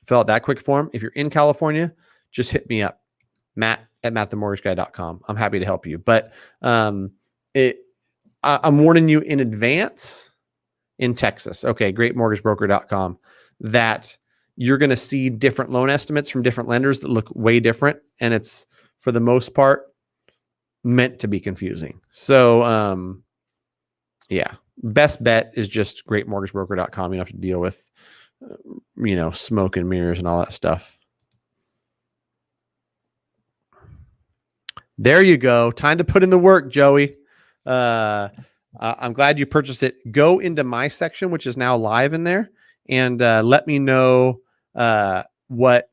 fill out that quick form. If you're in California, just hit me up, matt@mattthemortgageguy.com. I'm happy to help you. But I'm warning you in advance in Texas, okay, greatmortgagebroker.com, that you're going to see different loan estimates from different lenders that look way different. And it's, for the most part, meant to be confusing. So, yeah, best bet is just greatmortgagebroker.com. You don't have to deal with, smoke and mirrors and all that stuff. There you go. Time to put in the work, Joey. I'm glad you purchased it. Go into my section, which is now live in there, and let me know what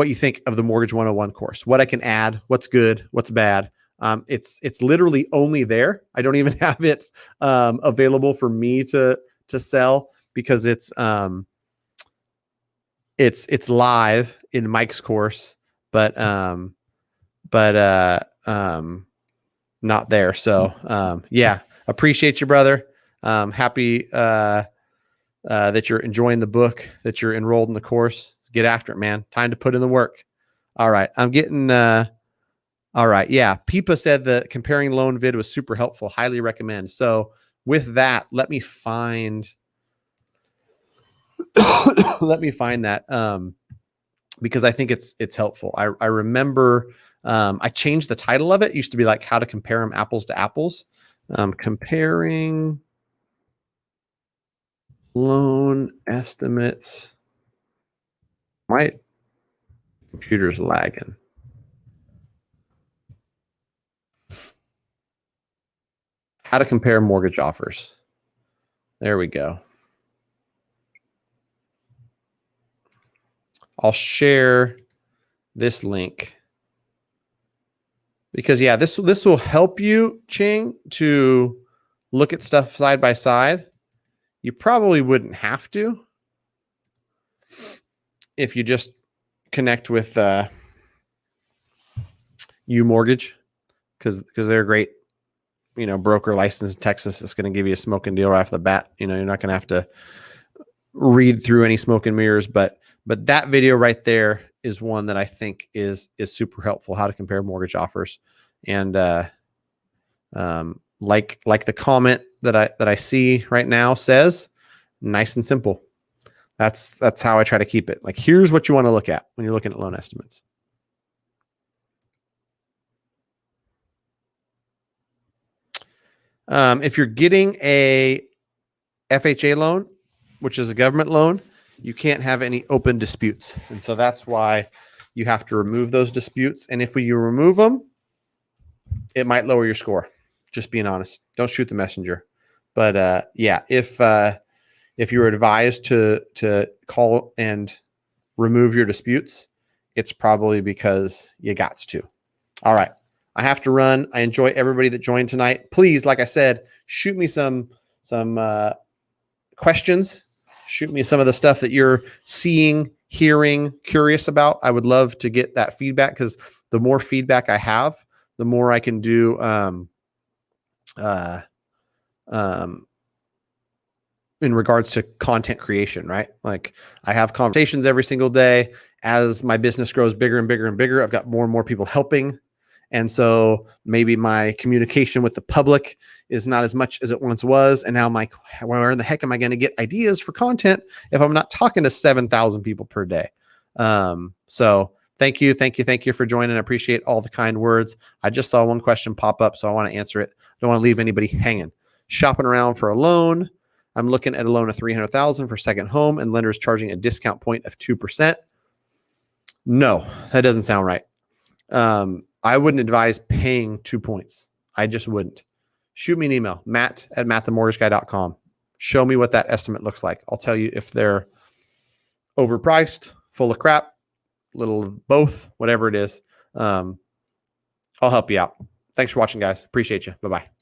you think of the Mortgage 101 course, what I can add, what's good, what's bad. It's literally only there. I don't even have it available for me to sell, because it's live in Mike's course, but not there. So yeah, appreciate you, brother. Happy that you're enjoying the book, that you're enrolled in the course. Get after it, man. Time to put in the work. All right. I'm getting all right. Yeah. Peepa said the comparing loan vid was super helpful. Highly recommend. So with that, let me find that because I think it's helpful. I remember I changed the title of it. It used to be like how to compare them apples to apples. Comparing loan estimates. My computer's lagging. How to compare mortgage offers. There we go. I'll share this link because, yeah, this will help you, Ching, to look at stuff side by side. You probably wouldn't have to if you just connect with UMortgage, because they're great, broker licensed in Texas. It's going to give you a smoking deal right off the bat. You're not going to have to read through any smoke and mirrors, but that video right there is one that I think is super helpful, how to compare mortgage offers. And like the comment that I see right now says, nice and simple. That's how I try to keep it. Like, here's what you want to look at when you're looking at loan estimates. If you're getting a FHA loan, which is a government loan, you can't have any open disputes. And so that's why you have to remove those disputes. And if you remove them, it might lower your score. Just being honest. Don't shoot the messenger. But yeah, if you're advised to call and remove your disputes, it's probably because you got to. All right. I have to run. I enjoy everybody that joined tonight. Please, like I said, shoot me some questions. Shoot me some of the stuff that you're seeing, hearing, curious about. I would love to get that feedback, because the more feedback I have, the more I can do in regards to content creation, right? Like, I have conversations every single day. As my business grows bigger and bigger and bigger, I've got more and more people helping. And so maybe my communication with the public is not as much as it once was. And now I'm like, where in the heck am I going to get ideas for content if I'm not talking to 7,000 people per day? So thank you for joining. I appreciate all the kind words. I just saw one question pop up, so I want to answer it. Don't want to leave anybody hanging. Shopping around for a loan. I'm looking at a loan of $300,000 for second home, and lenders charging a discount point of 2%. No, that doesn't sound right. I wouldn't advise paying 2 points. I just wouldn't. Shoot me an email, matt@mattthemortgageguy.com. Show me what that estimate looks like. I'll tell you if they're overpriced, full of crap, little of both, whatever it is. I'll help you out. Thanks for watching, guys. Appreciate you. Bye-bye.